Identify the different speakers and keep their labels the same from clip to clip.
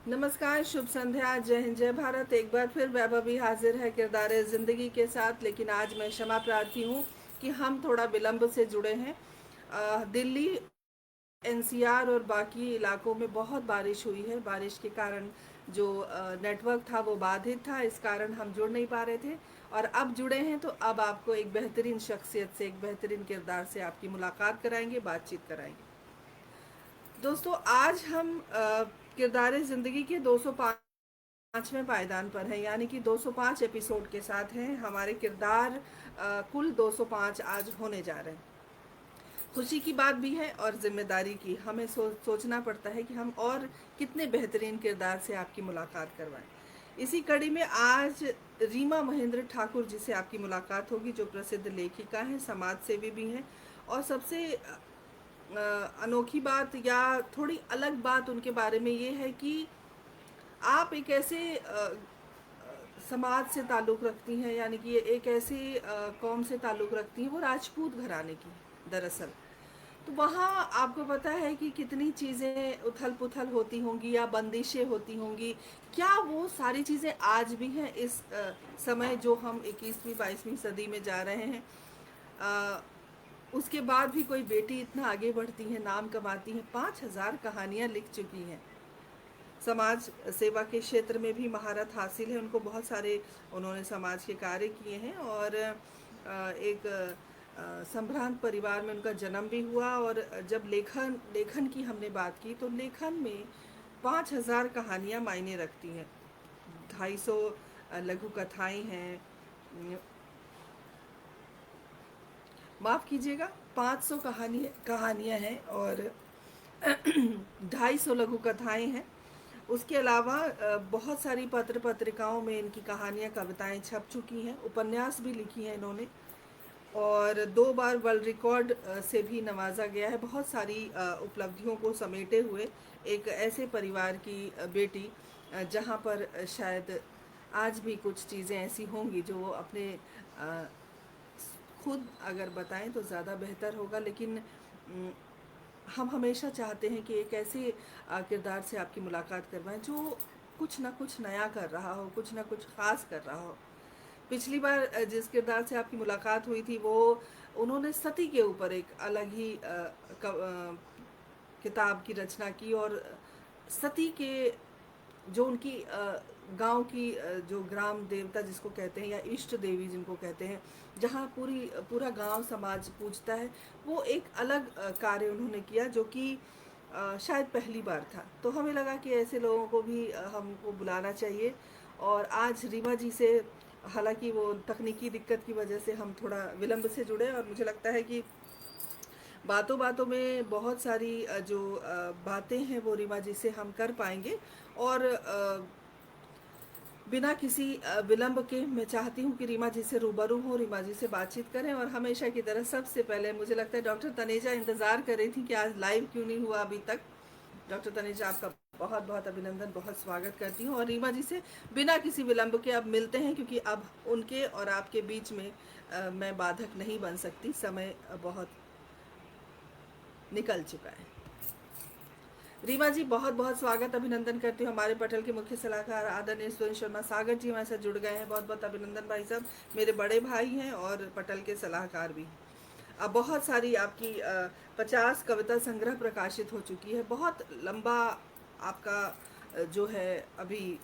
Speaker 1: नमस्कार, शुभ संध्या, जय हिंद, जय भारत। एक बार फिर वैभव भी हाजिर है किरदार ज़िंदगी के साथ। लेकिन आज मैं क्षमा प्रार्थी हूँ कि हम थोड़ा विलंब से जुड़े हैं। दिल्ली, एनसीआर और बाकी इलाकों में बहुत बारिश हुई है। बारिश के कारण जो नेटवर्क था वो बाधित था, इस कारण हम जुड़ नहीं पा रहे थे। और अब जुड़े हैं तो अब आपको एक बेहतरीन शख्सियत से, एक बेहतरीन किरदार से आपकी मुलाकात कराएंगे, बातचीत कराएंगे। दोस्तों, आज हम किरदार ज़िंदगी के 205वें पायदान पर हैं, यानी कि 205 एपिसोड के साथ हैं। हमारे किरदार कुल 205 आज होने जा रहे हैं। खुशी की बात भी है और जिम्मेदारी की। हमें सोचना पड़ता है कि हम और कितने बेहतरीन किरदार से आपकी मुलाकात करवाएं। इसी कड़ी में आज रीमा महेंद्र ठाकुर जी से आपकी मुलाकात होगी, जो प्रसिद्ध लेखिका हैं, समाज सेवी भी हैं। और सबसे अनोखी बात या थोड़ी अलग बात उनके बारे में ये है कि आप एक ऐसे समाज से ताल्लुक़ रखती हैं, यानी कि एक ऐसी कौम से ताल्लुक़ रखती हैं, वो राजपूत घराने की दरअसल। तो वहाँ आपको पता है कि कितनी चीज़ें उथल पुथल होती होंगी या बंदिशें होती होंगी। क्या वो सारी चीज़ें आज भी हैं इस समय जो हम 21वीं 22वीं सदी में जा रहे हैं? अ, उसके बाद भी कोई बेटी इतना आगे बढ़ती है, नाम कमाती है, 5,000 कहानियाँ लिख चुकी हैं। समाज सेवा के क्षेत्र में भी महारत हासिल है उनको, बहुत सारे उन्होंने समाज के कार्य किए हैं। और एक संभ्रांत परिवार में उनका जन्म भी हुआ। और जब लेखन लेखन की हमने बात की तो लेखन में 5,000 कहानियाँ मायने रखती हैं। 250 लघु कथाएँ हैं, माफ़ कीजिएगा, 500 कहानियाँ हैं और 250 लघु कथाएँ हैं। उसके अलावा बहुत सारी पत्र पत्रिकाओं में इनकी कहानियाँ, कविताएं छप चुकी हैं। उपन्यास भी लिखी हैं इन्होंने। और 2 बार वर्ल्ड रिकॉर्ड से भी नवाजा गया है। बहुत सारी उपलब्धियों को समेटे हुए एक ऐसे परिवार की बेटी, जहाँ पर शायद आज भी कुछ चीज़ें ऐसी होंगी जो वो अपने अ, खुद अगर बताएं तो ज़्यादा बेहतर होगा। लेकिन हम हमेशा चाहते हैं कि एक ऐसे किरदार से आपकी मुलाकात करवाएं जो कुछ ना कुछ नया कर रहा हो, कुछ ना कुछ ख़ास कर रहा हो। पिछली बार जिस किरदार से आपकी मुलाकात हुई थी, वो उन्होंने सती के ऊपर एक अलग ही किताब की रचना की। और सती के जो उनकी गांव की जो ग्राम देवता जिसको कहते हैं, या इष्ट देवी जिनको कहते हैं, जहाँ पूरा गांव समाज पूजता है, वो एक अलग कार्य उन्होंने किया जो कि शायद पहली बार था। तो हमें लगा कि ऐसे लोगों को भी हमको बुलाना चाहिए। और आज रीमा जी से, हालांकि वो तकनीकी दिक्कत की वजह से हम थोड़ा विलंब से जुड़े, और मुझे लगता है कि बातों बातों में बहुत सारी जो बातें हैं वो रीमा जी से हम कर पाएंगे। और बिना किसी विलंब के मैं चाहती हूँ कि रीमा जी से रूबरू हो, रीमा जी से बातचीत करें। और हमेशा की तरह सबसे पहले मुझे लगता है डॉक्टर तनेजा इंतज़ार कर रही थी कि आज लाइव क्यों नहीं हुआ अभी तक। डॉक्टर तनेजा, आपका बहुत बहुत अभिनंदन, बहुत स्वागत करती हूँ। और रीमा जी से बिना किसी विलंब के अब मिलते हैं, क्योंकि अब उनके और आपके बीच में मैं बाधक नहीं बन सकती। समय बहुत निकल चुका है। रीमा जी, बहुत बहुत स्वागत, अभिनंदन करती हूँ। हमारे पटल के मुख्य सलाहकार आदरणीय सुरेश शर्मा सागर जी हमारे साथ जुड़ गए हैं। बहुत बहुत अभिनंदन भाई साहब, मेरे बड़े भाई हैं और पटल के सलाहकार भी। अब बहुत सारी आपकी 50 कविता संग्रह प्रकाशित हो चुकी है। बहुत लंबा आपका जो है अभी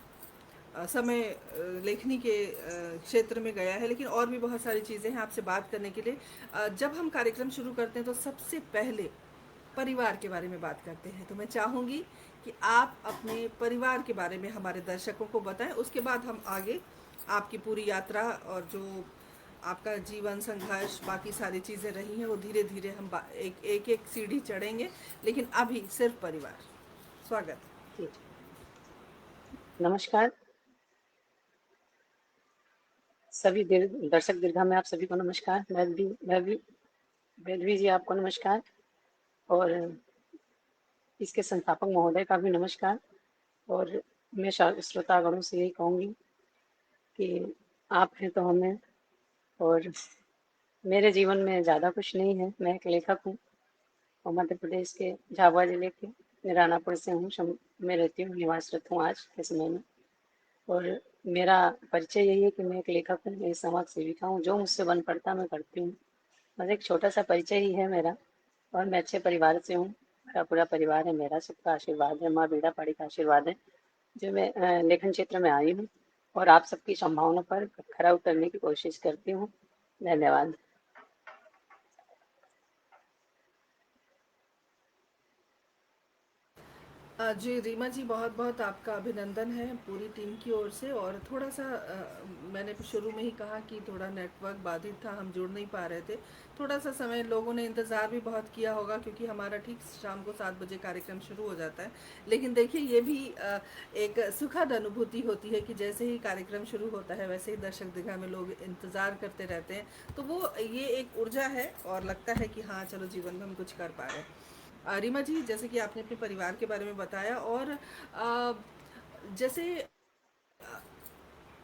Speaker 1: समय लेखनी के क्षेत्र में गया है। लेकिन और भी बहुत सारी चीज़ें हैं आपसे बात करने के लिए। जब हम कार्यक्रम शुरू करते हैं तो सबसे पहले परिवार के बारे में बात करते हैं। तो मैं चाहूँगी कि आप अपने परिवार के बारे में हमारे दर्शकों को बताएं। उसके बाद हम आगे आपकी पूरी यात्रा और जो आपका जीवन संघर्ष, बाकी सारी चीज़ें रही हैं, वो धीरे धीरे हम एक एक सीढ़ी चढ़ेंगे। लेकिन अभी सिर्फ परिवार। स्वागत।
Speaker 2: जी, नमस्कार सभी दर्शक दीर्घा में आप सभी को नमस्कार। वैद्वी जी आपको नमस्कार, और इसके संस्थापक महोदय का भी नमस्कार। और मैं श्रोतागणों से यही कहूँगी कि आप हैं तो हमें, और मेरे जीवन में ज़्यादा कुछ नहीं है। मैं एक लेखक हूँ और मध्य प्रदेश के झाबुआ जिले के, रानापुर से हूँ, में रहती हूँ, निवासरत हूँ आज के समय में। और मेरा परिचय यही है कि मैं एक लेखक हूँ, एक समाज सेविका हूँ, जो मुझसे बन पड़ता मैं करती हूँ। बस एक छोटा सा परिचय ही है मेरा। और मैं अच्छे परिवार से हूँ, मेरा पूरा परिवार है, मेरा सबका आशीर्वाद है, माँ बीड़ा पाड़ी का आशीर्वाद है जो मैं लेखन क्षेत्र में आई हूँ और आप सबकी संभावनाओं पर खरा उतरने की कोशिश करती हूँ। धन्यवाद।
Speaker 1: जी रीमा जी, बहुत बहुत आपका अभिनंदन है पूरी टीम की ओर से। और थोड़ा सा मैंने शुरू में ही कहा कि थोड़ा नेटवर्क बाधित था, हम जुड़ नहीं पा रहे थे। थोड़ा सा समय लोगों ने इंतज़ार भी बहुत किया होगा, क्योंकि हमारा ठीक शाम को 7 बजे कार्यक्रम शुरू हो जाता है। लेकिन देखिए, ये भी एक सुखद अनुभूति होती है कि जैसे ही कार्यक्रम शुरू होता है वैसे ही दर्शक दीर्घा में लोग इंतज़ार करते रहते हैं। तो वो ये एक ऊर्जा है और लगता है कि हाँ चलो, जीवन में हम कुछ कर पा रहे हैं। रीमा जी, जैसे कि आपने अपने परिवार के बारे में बताया, और जैसे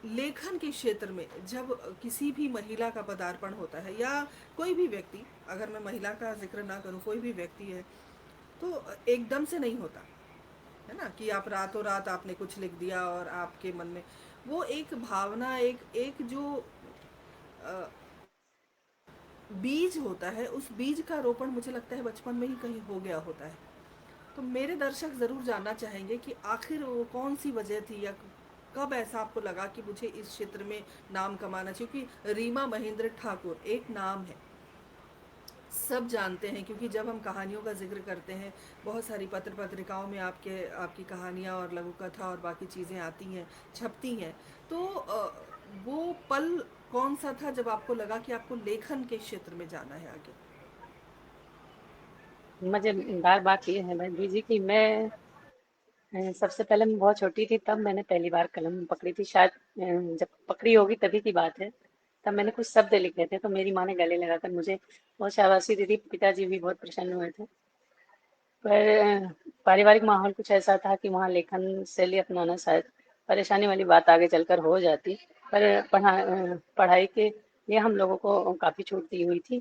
Speaker 1: लेखन के क्षेत्र में जब किसी भी महिला का पदार्पण होता है, या कोई भी व्यक्ति, अगर मैं महिला का जिक्र ना करूं, कोई भी व्यक्ति है, तो एकदम से नहीं होता है ना कि आप रातों रात आपने कुछ लिख दिया और आपके मन में वो एक भावना, एक एक जो अ, बीज होता है, उस बीज का रोपण मुझे लगता है बचपन में ही कहीं हो गया होता है। तो मेरे दर्शक ज़रूर जानना चाहेंगे कि आखिर वो कौन सी वजह थी, या कब ऐसा आपको लगा कि मुझे इस क्षेत्र में नाम कमाना चाहिए। क्योंकि रीमा महेंद्र ठाकुर एक नाम है, सब जानते हैं, क्योंकि जब हम कहानियों का जिक्र करते हैं, बहुत सारी पत्र पत्रिकाओं में आपकी कहानियाँ और लघु कथा और बाकी चीज़ें आती हैं, छपती हैं। तो वो पल कौन सा था जब आपको लगा कि आपको लेखन के क्षेत्र में जाना है आगे?
Speaker 2: मजेदार बात ये है बंधु जी कि मैं सबसे पहले मैं बहुत छोटी थी तब मैंने पहली बार कलम पकड़ी थी, शायद जब पकड़ी होगी तभी की बात है। तब मैंने कुछ शब्द लिखे थे तो मेरी माँ ने गले लगाकर मुझे बहुत शाबाशी दी थी, पिताजी भी बहुत प्रसन्न हुए थे। पर पारिवारिक माहौल कुछ ऐसा था कि वहाँ लेखन शैली अपनाना शायद परेशानी वाली बात आगे चलकर हो जाती। पर पढ़ाई के लिए हम लोगों को काफ़ी छूट दी हुई थी।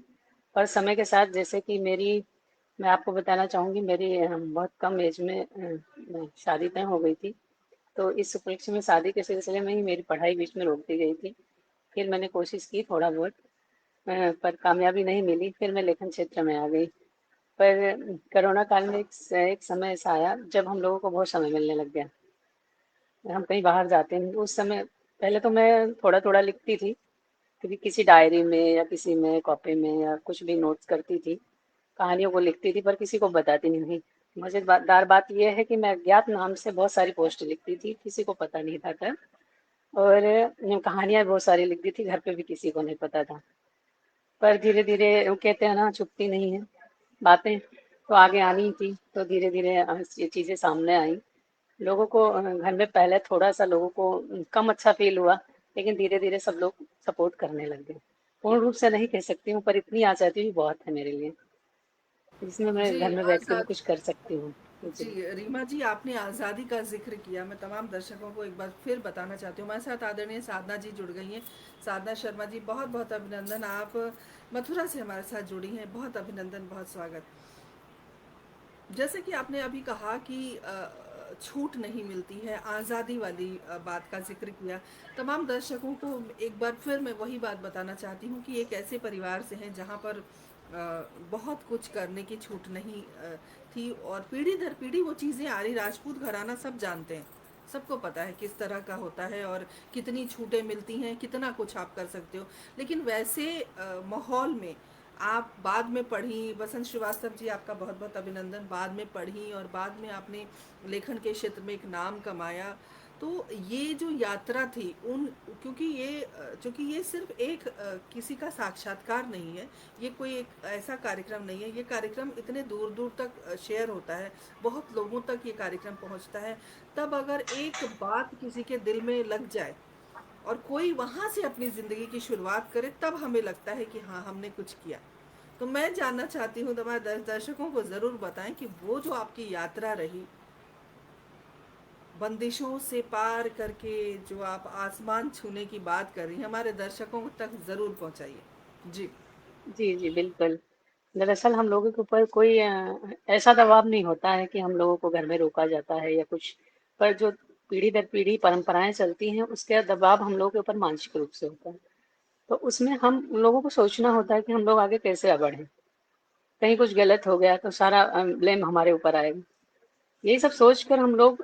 Speaker 2: पर समय के साथ जैसे कि मैं आपको बताना चाहूँगी, मेरी बहुत कम एज में शादी तय हो गई थी। तो इस उपलक्ष्य में शादी के सिलसिले में ही मेरी पढ़ाई बीच में रोक दी गई थी। फिर मैंने कोशिश की थोड़ा बहुत, पर कामयाबी नहीं मिली। फिर मैं लेखन क्षेत्र में आ गई। पर कोरोना काल में एक समय ऐसा आया जब हम लोगों को बहुत समय मिलने लग गया। हम कहीं बाहर जाते नहीं उस समय। पहले तो मैं थोड़ा थोड़ा लिखती थी, कभी किसी डायरी में या किसी में कॉपी में या कुछ भी नोट्स करती थी, कहानियों को लिखती थी, पर किसी को बताती नहीं थी। मजेदार बात यह है कि मैं अज्ञात नाम से बहुत सारी पोस्ट लिखती थी, किसी को पता नहीं था तब। और कहानियां बहुत सारी लिखती थी, घर पे भी किसी को नहीं पता था। पर धीरे धीरे वो कहते हैं ना, छुपती नहीं है बातें, तो आगे आनी थी। तो धीरे धीरे ये चीजें सामने आई। लोगों को घर में पहले थोड़ा सा लोगों को कम अच्छा फील हुआ, लेकिन धीरे धीरे सब लोग सपोर्ट करने लग गए। पूर्ण रूप से नहीं कह सकती हूँ, पर इतनी आजादी भी बहुत है मेरे लिए, जिसमें मैं
Speaker 1: जी
Speaker 2: घर में बैठ के भी
Speaker 1: आज़ाद
Speaker 2: कुछ कर सकती हूँ।
Speaker 1: जी
Speaker 2: जी।
Speaker 1: रीमा जी, आपने आज़ादी का जिक्र किया। मैं तमाम दर्शकों को एक बार फिर बताना चाहती हूँ, हमारे साथ आदरणीय साधना जी जुड़ गई हैं। साधना शर्मा जी, बहुत बहुत अभिनंदन, आप मथुरा से हमारे साथ जुड़ी हैं, बहुत अभिनंदन, बहुत स्वागत। जैसे कि आपने अभी कहा कि छूट नहीं मिलती है, आज़ादी वाली बात का जिक्र किया। तमाम दर्शकों को एक बार फिर मैं वही बात बताना चाहती हूँ कि एक ऐसे परिवार से हैं जहाँ पर बहुत कुछ करने की छूट नहीं थी, और पीढ़ी दर पीढ़ी वो चीज़ें आ रही। राजपूत घराना सब जानते हैं, सबको पता है किस तरह का होता है और कितनी छूटें मिलती हैं, कितना कुछ आप कर सकते हो। लेकिन वैसे माहौल में आप बाद में पढ़ी, बसंत श्रीवास्तव जी, आपका बहुत बहुत अभिनंदन, बाद में पढ़ी और बाद में आपने लेखन के क्षेत्र में एक नाम कमाया। तो ये जो यात्रा थी उन, क्योंकि चूँकि ये सिर्फ एक किसी का साक्षात्कार नहीं है, ये कोई एक ऐसा कार्यक्रम नहीं है, ये कार्यक्रम इतने दूर दूर तक शेयर होता है, बहुत लोगों तक ये कार्यक्रम पहुंचता है। तब अगर एक बात किसी के दिल में लग जाए और कोई वहाँ से अपनी ज़िंदगी की शुरुआत करे, तब हमें लगता है कि हाँ, हमने कुछ किया। तो मैं जानना चाहती हूँ, तुम्हारे दर्शकों को ज़रूर बताएं कि वो जो आपकी यात्रा रही, बंदिशों से पार करके जो आप आसमान छूने की बात कर रही हैं, हमारे दर्शकों तक ज़रूर पहुँचाइए। जी।
Speaker 2: जी जी बिल्कुल। दरअसल हम लोगों के ऊपर कोई ऐसा दबाव नहीं होता है कि हम लोगों को घर में रोका जाता है या कुछ, पर जो पीढ़ी दर पीढ़ी परंपराएं चलती हैं उसका दबाव हम लोगों के ऊपर मानसिक रूप से होता है। तो उसमें हम लोगों को सोचना होता है कि हम लोग आगे कैसे बढ़ें। कहीं कुछ गलत हो गया तो सारा ब्लेम हमारे ऊपर आएगा। यही सब सोच कर हम लोग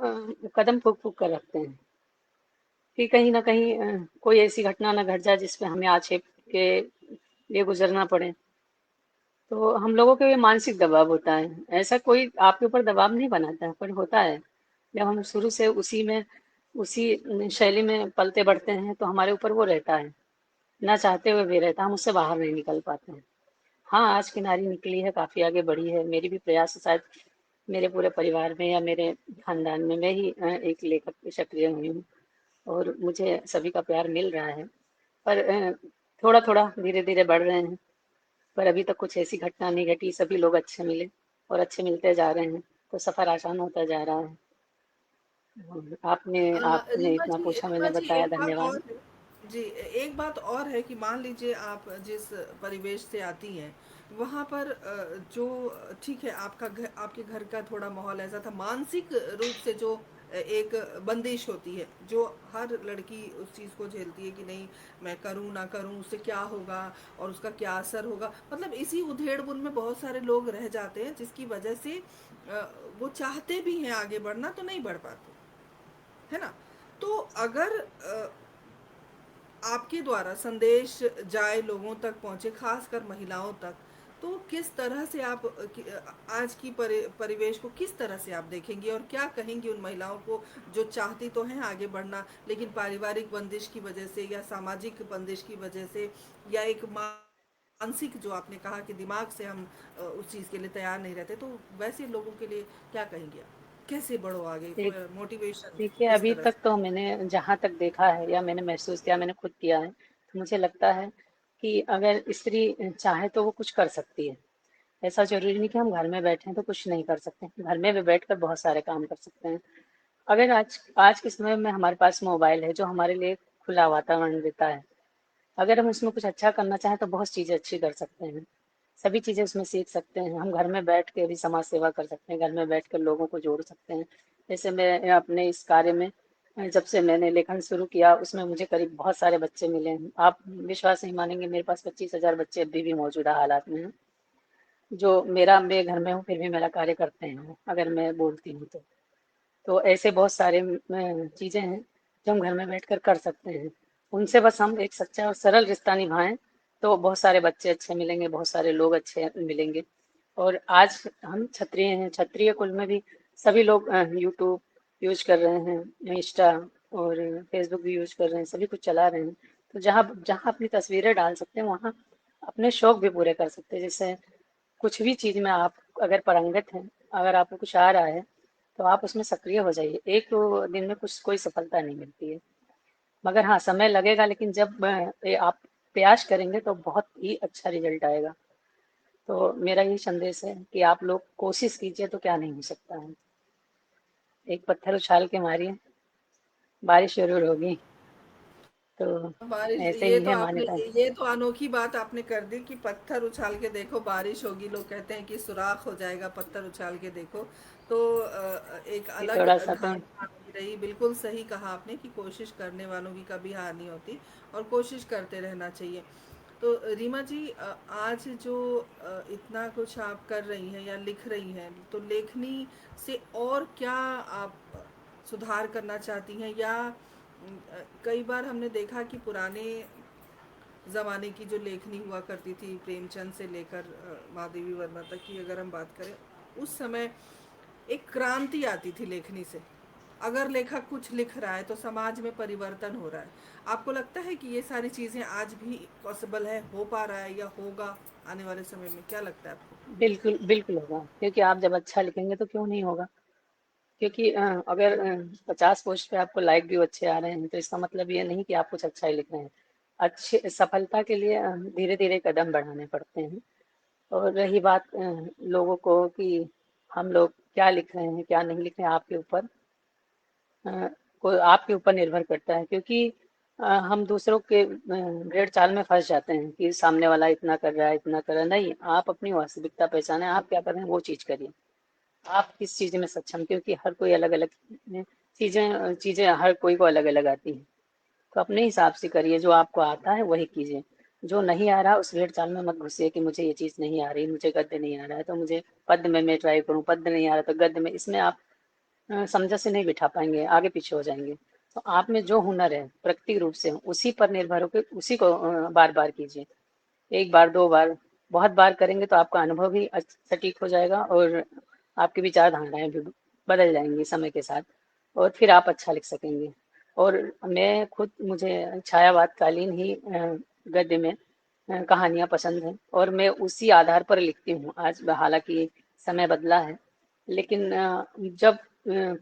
Speaker 2: कदम फूक फूक कर रखते हैं कि कहीं ना कहीं कोई ऐसी घटना ना घट जाए जिसपे हमें आक्षेप के लिए गुजरना पड़े। तो हम लोगों के ये मानसिक दबाव होता है। ऐसा कोई आपके ऊपर दबाव नहीं बनाता है, पर होता है जब हम शुरू से उसी शैली में पलते बढ़ते हैं तो हमारे ऊपर वो रहता है, ना चाहते हुए भी रहता है, हम उससे बाहर नहीं निकल पाते हैं। हाँ, आज की नारी निकली है, काफी आगे बढ़ी है। मेरी भी प्रयास है, शायद मेरे पूरे परिवार में या मेरे खानदान में मैं ही एक लेखक सक्रिय हुई हूँ और मुझे सभी का प्यार मिल रहा है। पर थोड़ा थोड़ा धीरे धीरे बढ़ रहे हैं। पर अभी तक कुछ ऐसी घटना नहीं घटी, सभी लोग अच्छे मिले और अच्छे मिलते जा रहे हैं, तो सफर आसान होता जा रहा है। आपने आपने इतना पूछा, मैंने
Speaker 1: रीमा जी
Speaker 2: बताया,
Speaker 1: एक बात
Speaker 2: धन्यवाद।
Speaker 1: और है। जी, एक बात और है कि मान लीजिए आप जिस परिवेश से आती हैं, वहाँ पर जो ठीक है आपका घर, आपके घर का थोड़ा माहौल ऐसा था, मानसिक रूप से जो एक बंदिश होती है, जो हर लड़की उस चीज़ को झेलती है कि नहीं मैं करूँ ना करूँ उससे क्या होगा और उसका क्या असर होगा, मतलब इसी उधेड़-बुन में बहुत सारे लोग रह जाते हैं जिसकी वजह से वो चाहते भी हैं आगे बढ़ना तो नहीं बढ़ पाते, है ना? तो अगर आपके द्वारा संदेश जाए, लोगों तक पहुंचे, खासकर महिलाओं तक, तो किस तरह से आप आज की परिवेश को किस तरह से आप देखेंगी और क्या कहेंगी उन महिलाओं को जो चाहती तो हैं आगे बढ़ना लेकिन पारिवारिक बंदिश की वजह से या सामाजिक बंदिश की वजह से या एक मानसिक जो आपने कहा कि दिमाग से हम उस चीज़ के लिए तैयार नहीं रहते, तो वैसे लोगों के लिए क्या कहेंगे आप? कैसे बढ़ो आगे,
Speaker 2: देख
Speaker 1: मोटिवेशन
Speaker 2: देखिए,
Speaker 1: किस
Speaker 2: अभी
Speaker 1: तरह
Speaker 2: तक
Speaker 1: से?
Speaker 2: तो मैंने जहाँ तक देखा है या मैंने महसूस किया, मैंने खुद किया है, तो मुझे लगता है कि अगर स्त्री चाहे तो वो कुछ कर सकती है। ऐसा जरूरी नहीं कि हम घर में बैठे हैं तो कुछ नहीं कर सकते, घर में भी बैठकर बहुत सारे काम कर सकते हैं। अगर आज आज के समय में हमारे पास मोबाइल है जो हमारे लिए खुला वातावरण देता है, अगर हम उसमें कुछ अच्छा करना चाहें तो बहुत चीज़ें अच्छी कर सकते हैं। सभी चीज़ें उसमें सीख सकते हैं। हम घर में बैठ के भी समाज सेवा कर सकते हैं, घर में बैठ कर लोगों को जोड़ सकते हैं। जैसे मैं अपने इस कार्य में जब से मैंने लेखन शुरू किया उसमें मुझे करीब बहुत सारे बच्चे मिले हैं। आप विश्वास नहीं मानेंगे, मेरे पास 25,000 बच्चे अभी भी मौजूदा हालात में हैं, जो मेरा मैं घर में हूँ फिर भी मेरा कार्य करते हैं अगर मैं बोलती हूँ तो। तो ऐसे बहुत सारे चीज़ें हैं जो हम घर में बैठकर कर सकते हैं। उनसे बस हम एक सच्चा और सरल रिश्ता निभाएं तो बहुत सारे बच्चे अच्छे मिलेंगे, बहुत सारे लोग अच्छे मिलेंगे। और आज हम क्षत्रिय हैं, क्षत्रिय कुल में भी सभी लोग यूट्यूब यूज कर रहे हैं, इंस्टा और फेसबुक भी यूज कर रहे हैं, सभी कुछ चला रहे हैं। तो जहाँ जहाँ अपनी तस्वीरें डाल सकते हैं वहाँ अपने शौक भी पूरे कर सकते हैं। जैसे कुछ भी चीज़ में आप अगर पारंगत हैं, अगर आपको कुछ आ रहा है तो आप उसमें सक्रिय हो जाइए। एक दो दिन में कुछ कोई सफलता नहीं मिलती है, मगर हाँ समय लगेगा, लेकिन जब आप प्रयास करेंगे तो बहुत ही अच्छा रिजल्ट आएगा। तो मेरा यही संदेश है कि आप लोग कोशिश कीजिए तो क्या नहीं हो सकता है। एक पत्थर उछाल के मारिए, बारिश जरूर होगी। तो
Speaker 1: बारिश,
Speaker 2: ऐसे ही है मान्यता।
Speaker 1: ये तो अनोखी बात आपने कर दी कि पत्थर उछाल के देखो बारिश होगी। लोग कहते हैं कि सुराख हो जाएगा, पत्थर उछाल के देखो। तो एक
Speaker 2: ये
Speaker 1: अलग
Speaker 2: थोड़ा सा तो
Speaker 1: धारणा बनी रही। बिल्कुल सही कहा आपने कि कोशिश करने वालों की कभी हार नहीं होती और कोशिश करते रहना चाहिए। तो रीमा जी, आज जो इतना कुछ आप कर रही हैं या लिख रही हैं, तो लेखनी से और क्या आप सुधार करना चाहती हैं या कई बार हमने देखा कि पुराने ज़माने की जो लेखनी हुआ करती थी, प्रेमचंद से लेकर महादेवी वर्मा तक की अगर हम बात करें, उस समय एक क्रांति आती थी लेखनी से। अगर लेखक कुछ लिख रहा है तो समाज में परिवर्तन हो रहा है। आपको लगता है कि ये सारी चीज़ें आज भी पॉसिबल है, हो पा रहा है या होगा आने वाले समय में? क्या लगता है आपको?
Speaker 2: बिल्कुल बिल्कुल होगा, क्योंकि आप जब अच्छा लिखेंगे तो क्यों नहीं होगा। क्योंकि अगर 50 पोस्ट पे आपको लाइक व्यू अच्छे आ रहे हैं तो इसका मतलब ये नहीं कि आप कुछ अच्छा ही लिख रहे हैं। अच्छे सफलता के लिए धीरे धीरे कदम बढ़ाने पड़ते हैं। और रही बात लोगों को कि हम लोग क्या लिख रहे हैं क्या नहीं लिख रहे हैं, आपके ऊपर अ, को आपके ऊपर निर्भर करता है। क्योंकि हम दूसरों के भेड़ चाल में फंस जाते हैं कि सामने वाला इतना कर रहा है, इतना कर रहा है। नहीं, आप अपनी वास्तविकता पहचाने, आप क्या कर रहे हैं वो चीज़ करिए। आप किस चीज़ में सक्षम, क्योंकि हर कोई अलग अलग चीज़ें चीज़ें हर कोई को अलग अलग आती हैं। तो अपने हिसाब से करिए, जो आपको आता है वही कीजिए। जो नहीं आ रहा उस भेड़ चाल में मत घुसिए कि मुझे ये चीज़ नहीं आ रही, मुझे गद्य नहीं आ रहा है तो मुझे पद्य में मैं ट्राई करूँ, पद्य नहीं आ रहा तो गद्य में। इसमें आप समझ से नहीं बिठा पाएंगे, आगे पीछे हो जाएंगे। तो आप में जो हुनर है प्रकृति रूप से उसी पर निर्भर होकर उसी को बार बार कीजिए। एक बार दो बार, बहुत बार करेंगे तो आपका अनुभव भी सटीक हो जाएगा और आपकी विचारधाराएं भी बदल जाएंगी समय के साथ, और फिर आप अच्छा लिख सकेंगे। और मैं खुद, मुझे छायावाद कालीन ही गद्य में कहानियाँ पसंद हैं और मैं उसी आधार पर लिखती हूँ। आज हालांकि समय बदला है, लेकिन जब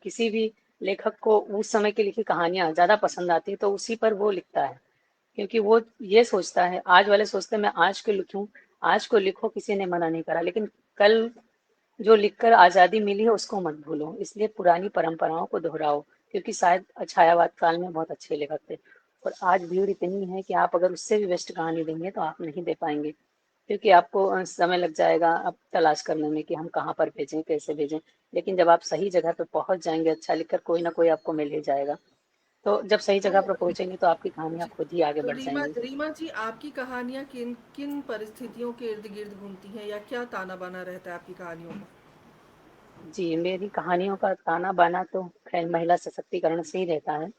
Speaker 2: किसी भी लेखक को उस समय की लिखी कहानियाँ ज़्यादा पसंद आती है तो उसी पर वो लिखता है, क्योंकि वो ये सोचता है, आज वाले सोचते हैं मैं आज को लिखूं। आज को लिखो, किसी ने मना नहीं करा, लेकिन कल जो लिखकर आज़ादी मिली है उसको मत भूलो। इसलिए पुरानी परंपराओं को दोहराओ, क्योंकि शायद छायावाद काल में बहुत अच्छे लेखक थे। और आज भीड़ इतनी है कि आप अगर उससे भी बेस्ट कहानी देंगे तो आप नहीं दे पाएंगे, क्योंकि आपको समय लग जाएगा अब तलाश करने में कि हम कहाँ पर भेजें, कैसे भेजें। लेकिन जब आप सही जगह पर पहुंच जाएंगे अच्छा लिखकर, कोई ना कोई आपको मिल ही जाएगा। तो जब सही
Speaker 1: तो
Speaker 2: जगह पर पहुंचेंगे तो आपकी कहानियां
Speaker 1: जी,
Speaker 2: खुद ही आगे
Speaker 1: तो
Speaker 2: बढ़
Speaker 1: रीमा
Speaker 2: जाएंगी।
Speaker 1: रीमा जी, आपकी कहानियाँ किन किन परिस्थितियों के इर्द गिर्द घूमती हैं, या क्या ताना बाना रहता है आपकी कहानियों में?
Speaker 2: जी, मेरी कहानियों का ताना बाना तो खैर महिला सशक्तिकरण से ही रहता है,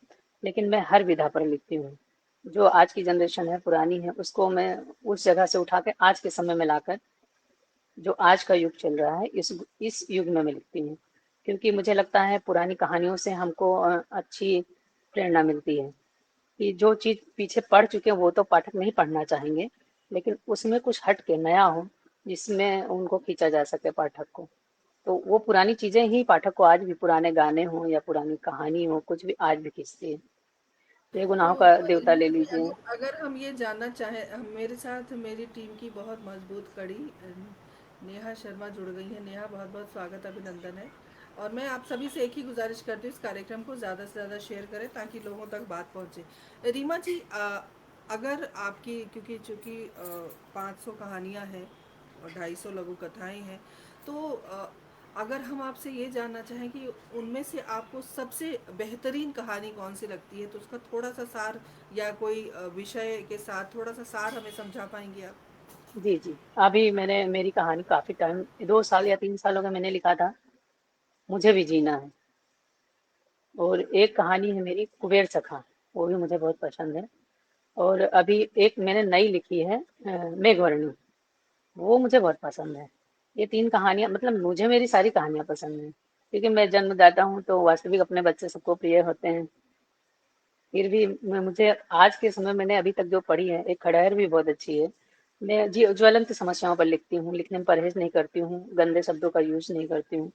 Speaker 2: लेकिन मैं हर विधा पर लिखती हूँ। जो आज की जनरेशन है, पुरानी है, उसको मैं उस जगह से उठा के आज के समय में लाकर, जो आज का युग चल रहा है, इस युग में मैं लिखती हूँ। क्योंकि मुझे लगता है पुरानी कहानियों से हमको अच्छी प्रेरणा मिलती है कि जो चीज़ पीछे पढ़ चुके हैं वो तो पाठक नहीं पढ़ना चाहेंगे, लेकिन उसमें कुछ हट के नया हो जिसमें उनको खींचा जा सके पाठक को। तो वो पुरानी चीजें ही पाठक को आज भी, पुराने गाने हों या पुरानी कहानी हो, कुछ भी आज भी खींचती है। ये गुनाहों का
Speaker 1: तो
Speaker 2: देवता ले
Speaker 1: रीमा जी,
Speaker 2: लीजिए।
Speaker 1: अगर हम ये जानना चाहें, मेरे साथ मेरी टीम की बहुत मजबूत कड़ी नेहा शर्मा जुड़ गई है। नेहा, बहुत बहुत स्वागत, अभिनंदन है। और मैं आप सभी से एक ही गुजारिश करती हूँ, इस कार्यक्रम को ज़्यादा से ज़्यादा शेयर करें ताकि लोगों तक बात पहुँचे। रीमा जी, अगर आपकी, क्योंकि चूँकि 500 कहानियाँ हैं और 250 लघु कथाएँ हैं, तो अगर हम आपसे ये जानना चाहें कि उनमें से आपको सबसे बेहतरीन कहानी कौन सी लगती है, तो उसका थोड़ा सा सार, या कोई विषय के साथ थोड़ा सा सार हमें समझा पाएंगे आप?
Speaker 2: जी जी, अभी मैंने मेरी कहानी काफी टाइम, 2 साल या 3 साल हो गए मैंने लिखा था, मुझे भी जीना है। और एक कहानी है मेरी कुबेर सखा, वो भी मुझे बहुत पसंद है। और अभी एक मैंने नई लिखी है मेघवर्णी, वो मुझे बहुत पसंद है। ये 3 कहानियां, मतलब मुझे मेरी सारी कहानियां पसंद हैं, क्योंकि मैं जन्मदाता हूँ तो वास्तविक अपने बच्चे सबको प्रिय होते हैं। फिर भी मुझे आज के समय, मैंने अभी तक जो पढ़ी है, एक खड़हर भी बहुत अच्छी है। मैं जी ज्वलंत समस्याओं पर लिखती हूँ, लिखने में परहेज नहीं करती हूँ, गंदे शब्दों का यूज नहीं करती हूँ,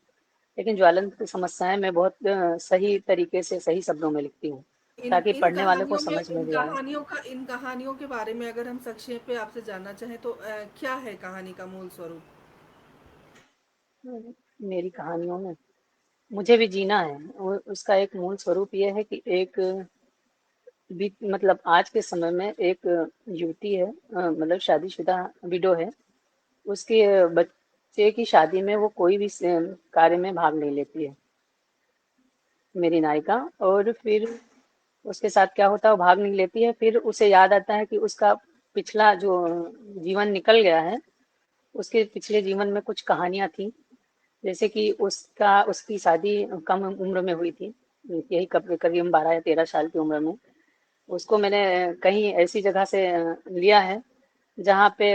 Speaker 2: लेकिन ज्वलंत समस्याएं मैं बहुत सही तरीके से सही शब्दों में लिखती हूँ,
Speaker 1: इन
Speaker 2: ताकि
Speaker 1: इन
Speaker 2: पढ़ने वाले को
Speaker 1: कहानियों में,
Speaker 2: समझ में भी आए।
Speaker 1: इन कहानियों के बारे में अगर हम संक्षेप में आपसे जानना चाहें, तो क्या है कहानी का मूल स्वरूप?
Speaker 2: मेरी कहानियों में मुझे भी जीना है, उसका एक मूल स्वरूप ये है कि एक मतलब आज के समय में एक युवती है, मतलब शादीशुदा विडो है। उसके बच्चे की शादी में वो कोई भी कार्य में भाग नहीं लेती है, मेरी नायिका। और फिर उसके साथ क्या होता है, वो भाग नहीं लेती है, फिर उसे याद आता है कि उसका पिछला जो जीवन निकल गया है, उसके पिछले जीवन में कुछ कहानियां थी। जैसे कि उसकी शादी कम उम्र में हुई थी, यही करीब 12 या 13 साल की उम्र में। उसको मैंने कहीं ऐसी जगह से लिया है जहाँ पे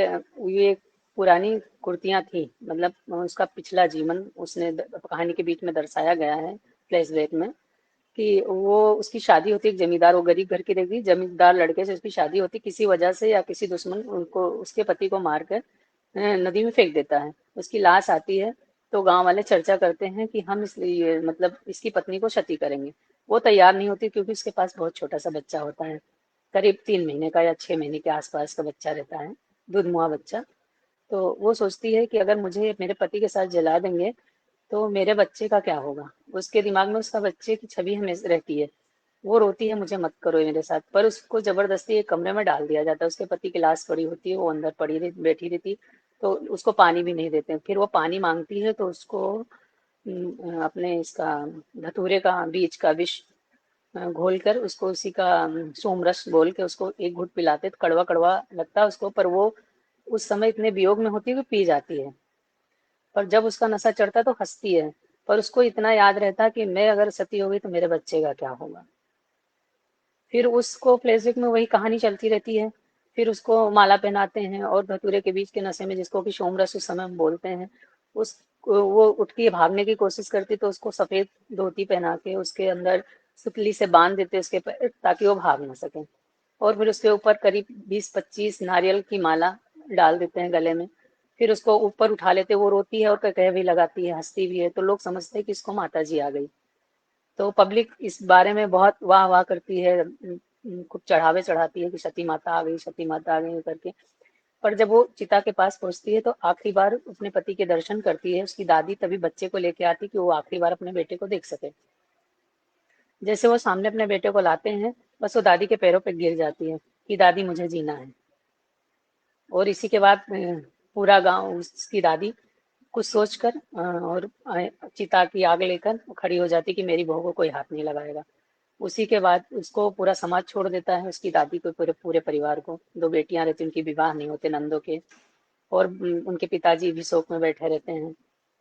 Speaker 2: ये पुरानी कुर्तियाँ थी, मतलब उसका पिछला जीवन उसने कहानी के बीच में दर्शाया गया है, फ्लैशबैक में। कि वो उसकी शादी होती है एक जमींदार, वो गरीब घर की रहेगी, जमींदार लड़के से उसकी शादी होती, किसी वजह से या किसी दुश्मन उनको, उसके पति को मारकर नदी में फेंक देता है। उसकी लाश आती है तो गांव वाले चर्चा करते हैं कि हम इसलिए, मतलब इसकी पत्नी को क्षति करेंगे। वो तैयार नहीं होती, क्योंकि उसके पास बहुत छोटा सा बच्चा होता है, करीब 3 महीने का या 6 महीने के आसपास का बच्चा रहता है, दूधमुआ बच्चा। तो वो सोचती है कि अगर मुझे मेरे पति के साथ जला देंगे तो मेरे बच्चे का क्या होगा। उसके दिमाग में उसका बच्चे की छवि हमेशा रहती है। वो रोती है मुझे मत करो ये मेरे साथ, पर उसको जबरदस्ती एक कमरे में डाल दिया जाता है। उसके पति की लाश पड़ी होती है, वो अंदर पड़ी बैठी रहती, तो उसको पानी भी नहीं देते। फिर वो पानी मांगती है तो उसको अपने इसका धतूरे का बीज का विष घोल कर उसको उसी का सोम रस घोल के उसको एक घूंट पिलाते, तो कड़वा कड़वा लगता है उसको, पर वो उस समय इतने वियोग में होती है कि पी जाती है। पर जब उसका नशा चढ़ता है तो हंसती है, पर उसको इतना याद रहता है कि मैं अगर सती हो गई तो मेरे बच्चे का क्या होगा। फिर उसको फ्लैशबैक में वही कहानी चलती रहती है। फिर उसको माला पहनाते हैं और धतूरे के बीच के नशे में, जिसको कि सोमरस उस समय हम बोलते हैं, उस वो उठ के भागने की कोशिश करती तो उसको सफेद धोती पहना के उसके अंदर सुतली से बांध देते उसके पैर, ताकि वो भाग ना सके। और फिर उसके ऊपर करीब 20-25 नारियल की माला डाल देते हैं गले में। फिर उसको ऊपर उठा लेते, वो रोती है और कह भी लगाती है, हंसती भी है, तो लोग समझते हैं कि इसको माता जी आ गई। तो पब्लिक इस बारे में बहुत वाह वाह करती है, खूब चढ़ावे चढ़ाती है कि सती माता आ गई, सती माता आ गई करके। पर जब वो चिता के पास पहुंचती है तो आखिरी बार अपने पति के दर्शन करती है। उसकी दादी तभी बच्चे को लेके आती कि वो आखिरी बार अपने बेटे को देख सके। जैसे वो सामने अपने बेटे को लाते हैं, बस वो दादी के पैरों पे गिर जाती है कि दादी मुझे जीना है। और इसी के बाद पूरा गांव उसकी दादी कुछ सोचकर और चिता की आग लेकर खड़ी हो जाती कि मेरी बहू को कोई हाथ नहीं लगाएगा। उसी के बाद उसको पूरा समाज छोड़ देता है, उसकी दादी को, पूरे पूरे परिवार को। दो बेटियां रहती, उनकी विवाह नहीं होते नंदों के। और उनके पिताजी भी शोक में बैठे रहते हैं।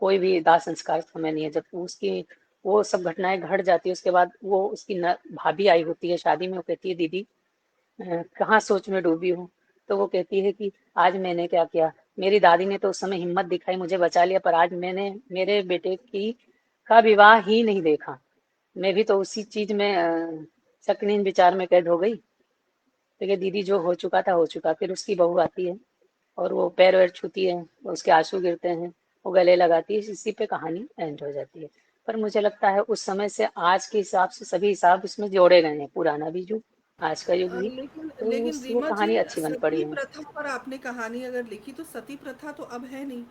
Speaker 2: कोई भी दाह संस्कार समय नहीं है। जब उसकी वो सब घटनाएं घट जाती है, उसके बाद वो उसकी भाभी आई होती है शादी में। वो कहती है दीदी कहाँ सोच में डूबी हूँ। तो वो कहती है कि आज मैंने क्या किया, मेरी दादी ने तो उस समय हिम्मत दिखाई, मुझे बचा लिया, पर आज मैंने मेरे बेटे की का विवाह ही नहीं देखा। मैं भी तो उसी चीज में शक्निन विचार में कैद हो गई। तो ये दीदी जो हो चुका था हो चुका। फिर उसकी बहू आती है और वो पैर वैर छूती है, उसके आंसू गिरते हैं, वो गले लगाती है, इसी पे कहानी एंड हो जाती है। पर मुझे लगता है उस समय से आज के हिसाब से सभी हिसाब इसमें जोड़े गए हैं, पुराना भी युग, आज का युग भी।
Speaker 1: लेकिन
Speaker 2: तो
Speaker 1: लेकिन
Speaker 2: वो
Speaker 1: रीमा जी,
Speaker 2: कहानी अच्छी बन पड़ी
Speaker 1: सती
Speaker 2: है।
Speaker 1: प्रथा पर आपने कहानी अगर लिखी तो सती प्रथा तो अब है नहीं।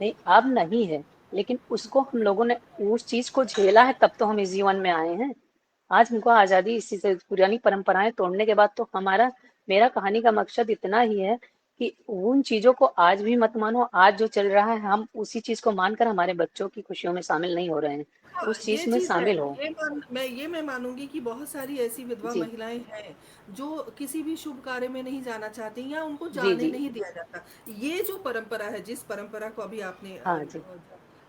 Speaker 2: नहीं, अब नहीं है, लेकिन उसको हम लोगों ने उस चीज को झेला है, तब तो हम इस जीवन में आए हैं। आज हमको आजादी, इसी से पुरानी परंपराएं तोड़ने के बाद तो हमारा, मेरा कहानी का मकसद इतना ही है कि उन चीजों को आज भी मत मानो। आज जो चल रहा है हम उसी चीज को मानकर हमारे बच्चों की खुशियों में शामिल नहीं हो रहे हैं।
Speaker 1: हाँ,
Speaker 2: उस चीज
Speaker 1: ये
Speaker 2: में
Speaker 1: चीज़ है।
Speaker 2: शामिल हो।
Speaker 1: मैं मानूँगी कि बहुत सारी ऐसी विधवा
Speaker 2: जी।
Speaker 1: महिलाएँ हैं, जो किसी भी शुभ कार्य में नहीं जाना चाहती या उनको
Speaker 2: जी
Speaker 1: जाने
Speaker 2: जी।
Speaker 1: नहीं दिया जाता। ये जो परंपरा है, जिस परंपरा को अभी आपने
Speaker 2: हाँ जी।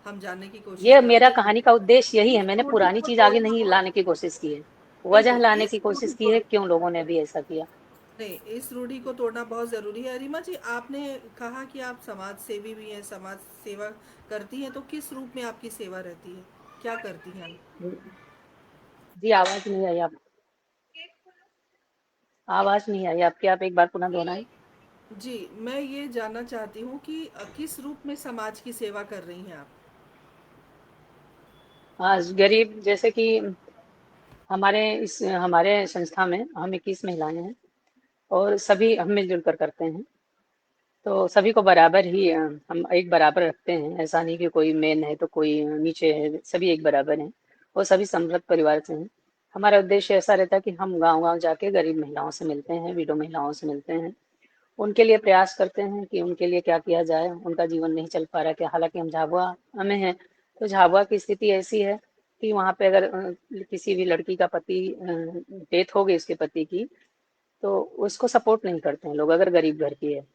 Speaker 1: हम जानने की कोशिश
Speaker 2: ये
Speaker 1: कर रहे
Speaker 2: मेरा
Speaker 1: थे,
Speaker 2: कहानी का उद्देश्य यही है,
Speaker 1: इस
Speaker 2: मैंने
Speaker 1: रूढ़ि
Speaker 2: पुरानी
Speaker 1: को
Speaker 2: चीज आगे
Speaker 1: तोड़ना
Speaker 2: नहीं
Speaker 1: बहुत
Speaker 2: लाने की कोशिश की है, वजह
Speaker 1: बिल्कुल,
Speaker 2: लाने
Speaker 1: इस
Speaker 2: की
Speaker 1: रूढ़ि
Speaker 2: कोशिश की
Speaker 1: को
Speaker 2: है क्यों लोगों ने भी ऐसा किया।
Speaker 1: नहीं, इस रूढ़ि को तोड़ना बहुत ज़रूरी है। रीमा जी, आपने कहा कि आप समाज सेवी भी हैं, समाज सेवा करती हैं, तो किस रूप में आपकी सेवा रहती है? क्या करती हैं?
Speaker 2: जी, आवाज नहीं आई आप, आवाज नहीं आई आपकी, आप एक बार पुनः दोहराएं।
Speaker 1: जी, मैं ये जानना चाहती हूँ कि किस रूप में समाज की सेवा कर रही हैं आप?
Speaker 2: हाँ, गरीब, जैसे कि हमारे संस्था में हम 21 महिलाएं हैं और सभी हम मिलजुल कर करते हैं। तो सभी को बराबर ही हम एक बराबर रखते हैं। ऐसा नहीं कि कोई मेन है तो कोई नीचे है, सभी एक बराबर हैं और सभी समृद्ध परिवार से हैं। हमारा उद्देश्य ऐसा रहता है कि हम गांव गांव जाके गरीब महिलाओं से मिलते हैं, विडो महिलाओं से मिलते हैं, उनके लिए प्रयास करते हैं कि उनके लिए क्या किया जाए। उनका जीवन नहीं चल पा रहा है क्या, हालांकि हम झाबुआ में हैं, तो झाबुआ की स्थिति ऐसी है कि वहाँ पे अगर किसी भी लड़की का पति डेथ हो गई उसके पति की, तो उसको सपोर्ट नहीं करते हैं लोग, अगर गरीब घर की है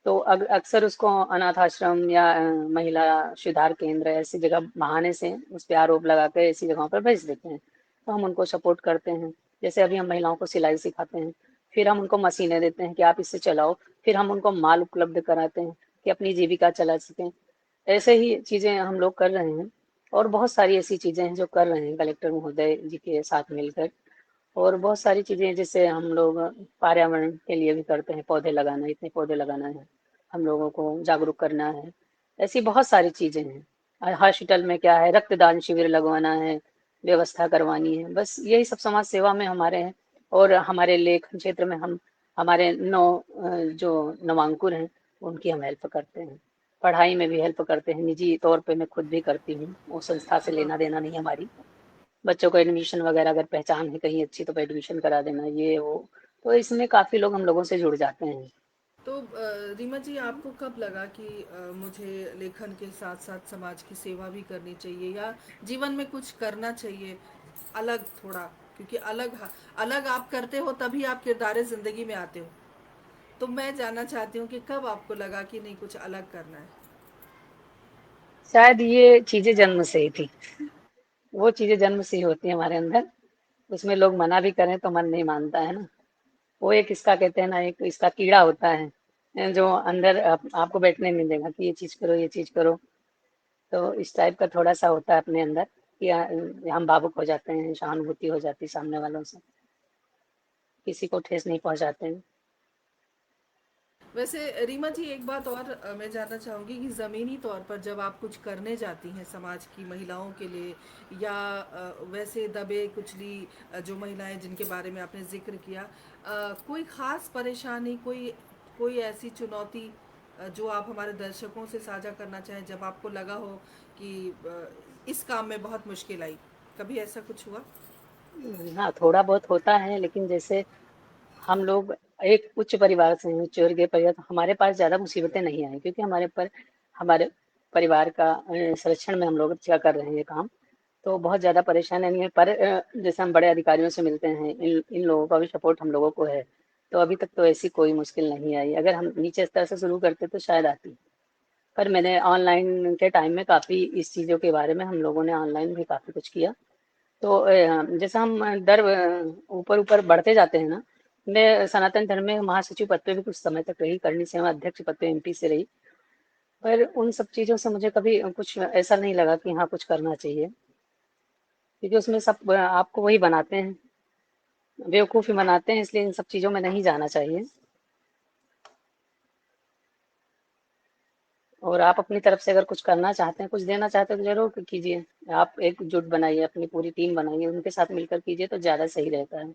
Speaker 2: तो। अक्सर उसको अनाथ आश्रम या महिला सुधार केंद्र ऐसी जगह बहाने से उस पर आरोप लगाकर ऐसी जगहों पर भेज देते हैं। तो हम उनको सपोर्ट करते हैं। जैसे अभी हम महिलाओं को सिलाई सिखाते हैं, फिर हम उनको मशीनें देते हैं कि आप इससे चलाओ, फिर हम उनको माल उपलब्ध कराते हैं कि अपनी जीविका चला सकें। ऐसे ही चीजें हम लोग कर रहे हैं। और बहुत सारी ऐसी चीजें हैं जो कर रहे हैं कलेक्टर महोदय जी के साथ मिलकर। और बहुत सारी चीजें जैसे हम लोग पर्यावरण के लिए भी करते हैं, पौधे लगाना, इतने पौधे लगाना है, हम लोगों को जागरूक करना है। ऐसी बहुत सारी चीजें हैं। हॉस्पिटल में क्या है, रक्तदान शिविर लगवाना है, व्यवस्था करवानी है, बस यही सब समाज सेवा में हमारे हैं। और हमारे लेखन क्षेत्र में हम हमारे जो नवांकुर हैं उनकी हम हेल्प करते हैं, पढ़ाई में भी हेल्प करते हैं। निजी तौर पे मैं खुद भी करती हूँ, वो संस्था से
Speaker 1: वाह!
Speaker 2: लेना देना नहीं हमारी। बच्चों को एडमिशन वगैरह अगर पहचान है कहीं अच्छी तो एडमिशन करा देना, ये वो। तो इसमें काफ़ी लोग हम लोगों से जुड़ जाते हैं।
Speaker 1: तो रीमा जी, आपको कब लगा कि मुझे लेखन के साथ साथ समाज की सेवा भी करनी चाहिए या जीवन में कुछ करना चाहिए अलग थोड़ा, क्योंकि अलग अलग आप करते हो तभी आप किरदारे ज़िंदगी में आते हो। तो मैं जानना चाहती हूँ कि कब आपको लगा कि नहीं, कुछ अलग करना है।
Speaker 2: शायद ये चीज़ें जन्म से ही थी, वो चीज़ें जन्म से ही होती हैं हमारे अंदर। उसमें लोग मना भी करें तो मन नहीं मानता है ना। वो एक इसका कहते हैं ना, एक इसका कीड़ा होता है जो अंदर आपको बैठने नहीं देगा कि ये चीज़ करो, ये चीज़ करो। तो इस टाइप का थोड़ा सा होता है अपने अंदर कि हम भावुक हो जाते हैं, सहानुभूति हो जाती है सामने वालों से, किसी को ठेस नहीं पहुंचाते हैं।
Speaker 1: वैसे रीमा जी, एक बात और मैं जानना चाहूँगी कि ज़मीनी तौर पर जब आप कुछ करने जाती हैं समाज की महिलाओं के लिए, या वैसे दबे कुचली जो महिलाएं जिनके बारे में आपने जिक्र किया, कोई ख़ास परेशानी, कोई कोई ऐसी चुनौती जो आप हमारे दर्शकों से साझा करना चाहें, जब आपको लगा हो कि इस काम में बहुत मुश्किल आई, कभी ऐसा कुछ हुआ?
Speaker 2: हाँ, थोड़ा बहुत होता है, लेकिन जैसे हम लोग एक उच्च परिवार से हैं, उच्च वर्गीय परिवार, तो हमारे पास ज़्यादा मुसीबतें नहीं आई क्योंकि हमारे परिवार का संरक्षण में हम लोग अच्छा कर रहे हैं ये काम। तो बहुत ज़्यादा परेशानी नहीं है, पर जैसे हम बड़े अधिकारियों से मिलते हैं, इन लोगों का भी सपोर्ट हम लोगों को है। तो अभी तक तो ऐसी कोई मुश्किल नहीं आई। अगर हम नीचे स्तर से शुरू करते तो शायद आती। पर मैंने ऑनलाइन के टाइम में काफ़ी इस चीज़ों के बारे में हम लोगों ने ऑनलाइन भी काफ़ी कुछ किया। तो जैसे हम ऊपर ऊपर बढ़ते जाते हैं ना। मैं सनातन धर्म में महासचिव पद पे भी कुछ समय तक रही, करणी सेवा अध्यक्ष पद पे एमपी से रही। पर उन सब चीज़ों से मुझे कभी कुछ ऐसा नहीं लगा कि हाँ कुछ करना चाहिए, क्योंकि उसमें सब आपको वही बनाते हैं, बेवकूफ़ ही बनाते हैं, इसलिए इन सब चीज़ों में नहीं जाना चाहिए। और आप अपनी तरफ से अगर कुछ करना चाहते हैं, कुछ देना चाहते हैं तो ज़रूर कीजिए। आप एकजुट बनाइए, अपनी पूरी टीम बनाइए, उनके साथ मिलकर कीजिए तो ज़्यादा सही रहता है।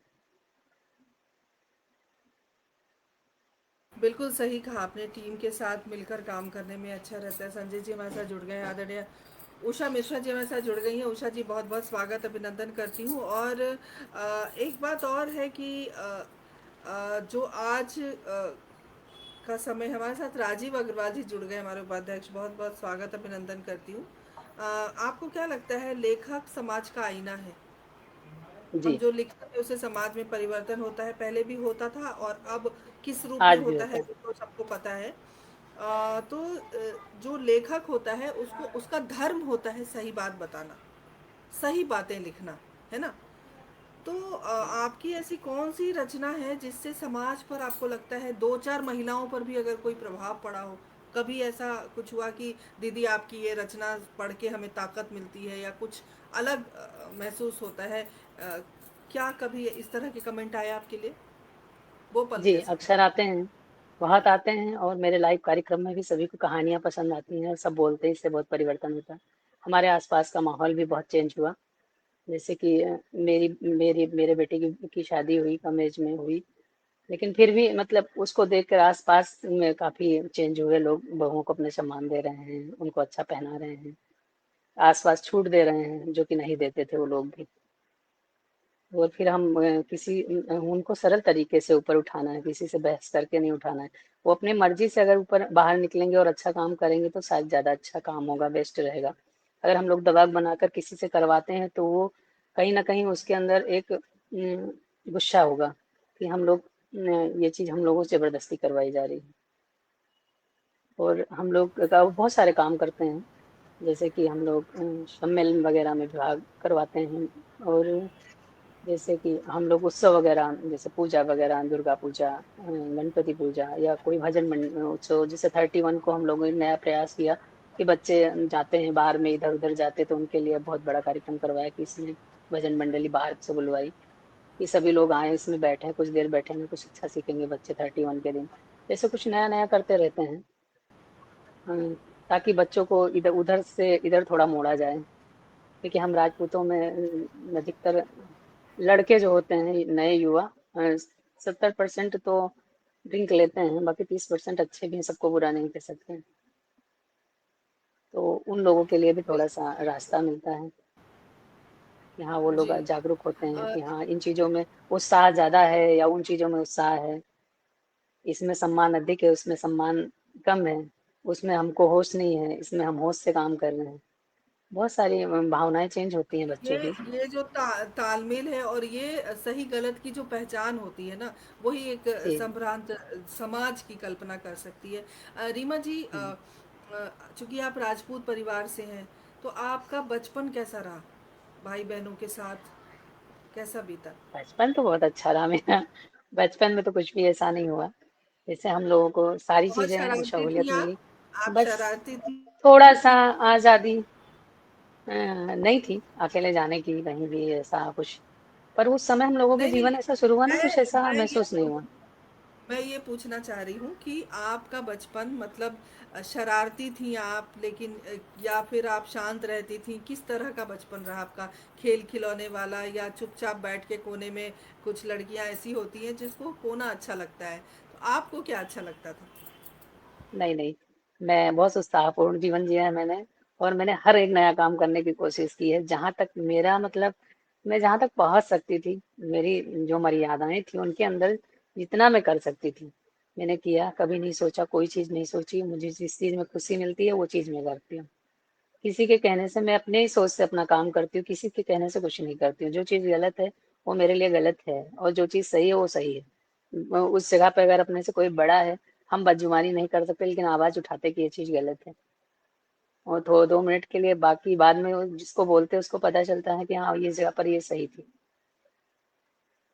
Speaker 1: बिल्कुल सही कहा आपने, टीम के साथ मिलकर काम करने में अच्छा रहता है। संजय जी हमारे साथ जुड़ गए हैं, आदरणीय उषा मिश्रा जी हमारे साथ जुड़ गई हैं। उषा जी, बहुत बहुत स्वागत, अभिनंदन करती हूँ। और एक बात और है कि जो आज का समय, हमारे साथ राजीव अग्रवाल जी जुड़ गए, हमारे उपाध्यक्ष, बहुत बहुत स्वागत, अभिनंदन करती हूँ। आपको क्या लगता है, लेखक समाज का आईना है? हम
Speaker 2: जी,
Speaker 1: जो लिखते हैं उससे समाज में परिवर्तन होता है, पहले भी होता था और अब किस रूप में
Speaker 2: आज भी
Speaker 1: होता
Speaker 2: होता
Speaker 1: है
Speaker 2: है।
Speaker 1: वो तो सबको पता है। तो जो लेखक होता है उसको, उसका धर्म होता है सही बात बताना, सही बातें लिखना, है ना? तो आपकी ऐसी कौन सी रचना है जिससे समाज पर आपको लगता है, दो चार महिलाओं पर भी अगर कोई प्रभाव पड़ा हो? कभी ऐसा कुछ हुआ कि दीदी आपकी ये रचना पढ़ के हमें ताकत मिलती है या कुछ अलग महसूस होता है? क्या कभी इस तरह के कमेंट आए आपके लिए? वो पल
Speaker 2: जी,
Speaker 1: कैसा था?
Speaker 2: अक्सर आते हैं, बहुत आते हैं, और मेरे लाइव कार्यक्रम में भी सभी को कहानियाँ पसंद आती हैं, सब बोलते हैं इससे बहुत परिवर्तन होता है। हमारे आसपास का माहौल भी बहुत चेंज हुआ। जैसे कि मेरे बेटे की शादी हुई, कम एज में हुई, लेकिन फिर भी मतलब उसको देखकर आसपास में काफ़ी चेंज हुए लोग, बहुओं को अपने सम्मान दे रहे हैं, उनको अच्छा पहना रहे हैं, आसपास छूट दे रहे हैं जो कि नहीं देते थे वो लोग भी। और फिर हम उनको सरल तरीके से ऊपर उठाना है, किसी से बहस करके नहीं उठाना है। वो अपनी मर्जी से अगर ऊपर बाहर निकलेंगे और अच्छा काम करेंगे तो शायद ज़्यादा अच्छा काम होगा, बेस्ट रहेगा। अगर हम लोग दबाव बनाकर किसी से करवाते हैं तो वो कहीं ना कहीं उसके अंदर एक गुस्सा होगा कि हम लोग ये चीज़ हम लोगों से ज़बरदस्ती करवाई जा रही है। और हम लोग का बहुत सारे काम करते हैं, जैसे कि हम लोग सम्मेलन वगैरह में भाग करवाते हैं। और जैसे कि हम लोग उत्सव वगैरह, जैसे पूजा वगैरह, दुर्गा पूजा, गणपति पूजा, या कोई उत्सव, जैसे 31 को हम लोगों ने नया प्रयास किया कि बच्चे जाते हैं बाहर में, इधर उधर जाते, तो उनके लिए बहुत बड़ा कार्यक्रम करवाया कि इसमें भजन मंडली बाहर से बुलवाई कि सभी लोग आए, इसमें बैठे, कुछ देर बैठेंगे, कुछ अच्छा सीखेंगे बच्चे 31 के दिन। जैसे कुछ नया नया करते रहते हैं, ताकि बच्चों को इधर उधर से इधर थोड़ा मोड़ा जाए। क्योंकि हम राजपूतों में अधिकतर लड़के जो होते हैं, नए युवा, 70% तो ड्रिंक लेते हैं, बाकी 30% अच्छे भी हैं, सबको बुरा नहीं कह सकते। तो उन लोगों के लिए भी थोड़ा सा रास्ता मिलता है। कि हाँ वो लोग
Speaker 1: जी।
Speaker 2: जागरूक होते हैं
Speaker 1: अ,
Speaker 2: कि हाँ इन चीजों में उत्साह ज्यादा है या उन चीजों में उत्साह है, इसमें सम्मान अधिक है उसमें सम्मान कम है, उसमें हमको होश नहीं है इसमें हम होश से काम कर रहे हैं। बहुत सारी भावनाएं चेंज होती हैं बच्चों की।
Speaker 1: ये जो तालमेल है और ये सही गलत की जो पहचान होती है ना, वही एक
Speaker 2: जी।
Speaker 1: संभ्रांत समाज की कल्पना कर सकती है। रीमा जी,
Speaker 2: हम्म।
Speaker 1: चूंकि आप राजपूत परिवार से हैं, तो आपका बचपन कैसा रहा? भाई बहनों के साथ कैसा बीता?
Speaker 2: बचपन तो बहुत अच्छा रहा मेरा। बचपन में तो कुछ भी ऐसा नहीं हुआ, जैसे हम लोगों को सारी
Speaker 1: बहुत
Speaker 2: चीजें
Speaker 1: शरारती थी
Speaker 2: सहूलियत मिली।
Speaker 1: आप
Speaker 2: बस
Speaker 1: शरारती थी?
Speaker 2: थोड़ा सा आजादी नहीं थी अकेले जाने की कहीं भी ऐसा कुछ, पर उस समय हम लोगों के
Speaker 1: नहीं नहीं,
Speaker 2: जीवन ऐसा शुरू हुआ ना, कुछ
Speaker 1: मैं
Speaker 2: ऐसा
Speaker 1: मैं ये
Speaker 2: महसूस नहीं हुआ।
Speaker 1: मैं ये पूछना चाह रही हूँ कि आपका बचपन मतलब शरारती थी आप, लेकिन या फिर आप शांत रहती थी? किस तरह का बचपन रहा आपका? खेल खिलौने वाला, या चुपचाप बैठ के कोने में? कुछ लड़कियां ऐसी होती हैं जिसको कोना अच्छा लगता है, तो आपको क्या अच्छा लगता था?
Speaker 2: नहीं नहीं, मैं बहुत उत्साहपूर्ण जीवन जिया है मैंने, और मैंने हर एक नया काम करने की कोशिश की है जहां तक मेरा मतलब मैं जहां तक पहुंच सकती थी, मेरी जो मर्यादाएं थी उनके अंदर जितना मैं कर सकती थी मैंने किया। कभी नहीं सोचा, कोई चीज नहीं सोची, मुझे जिस चीज में खुशी मिलती है वो चीज मैं करती हूँ। किसी के कहने से मैं अपने ही सोच से अपना काम करती हूँ, किसी के कहने से कुछ नहीं करती हूँ। जो चीज गलत है वो मेरे लिए गलत है, और जो चीज सही है वो सही है। उस जगह पे अगर अपने से कोई बड़ा है, हम बदजुबानी नहीं कर सकते लेकिन आवाज उठाते कि ये चीज गलत है, और थोड़ा 2 मिनट के लिए, बाकी बाद में जिसको बोलते हैं उसको पता चलता है कि हाँ ये जगह पर ये सही थी।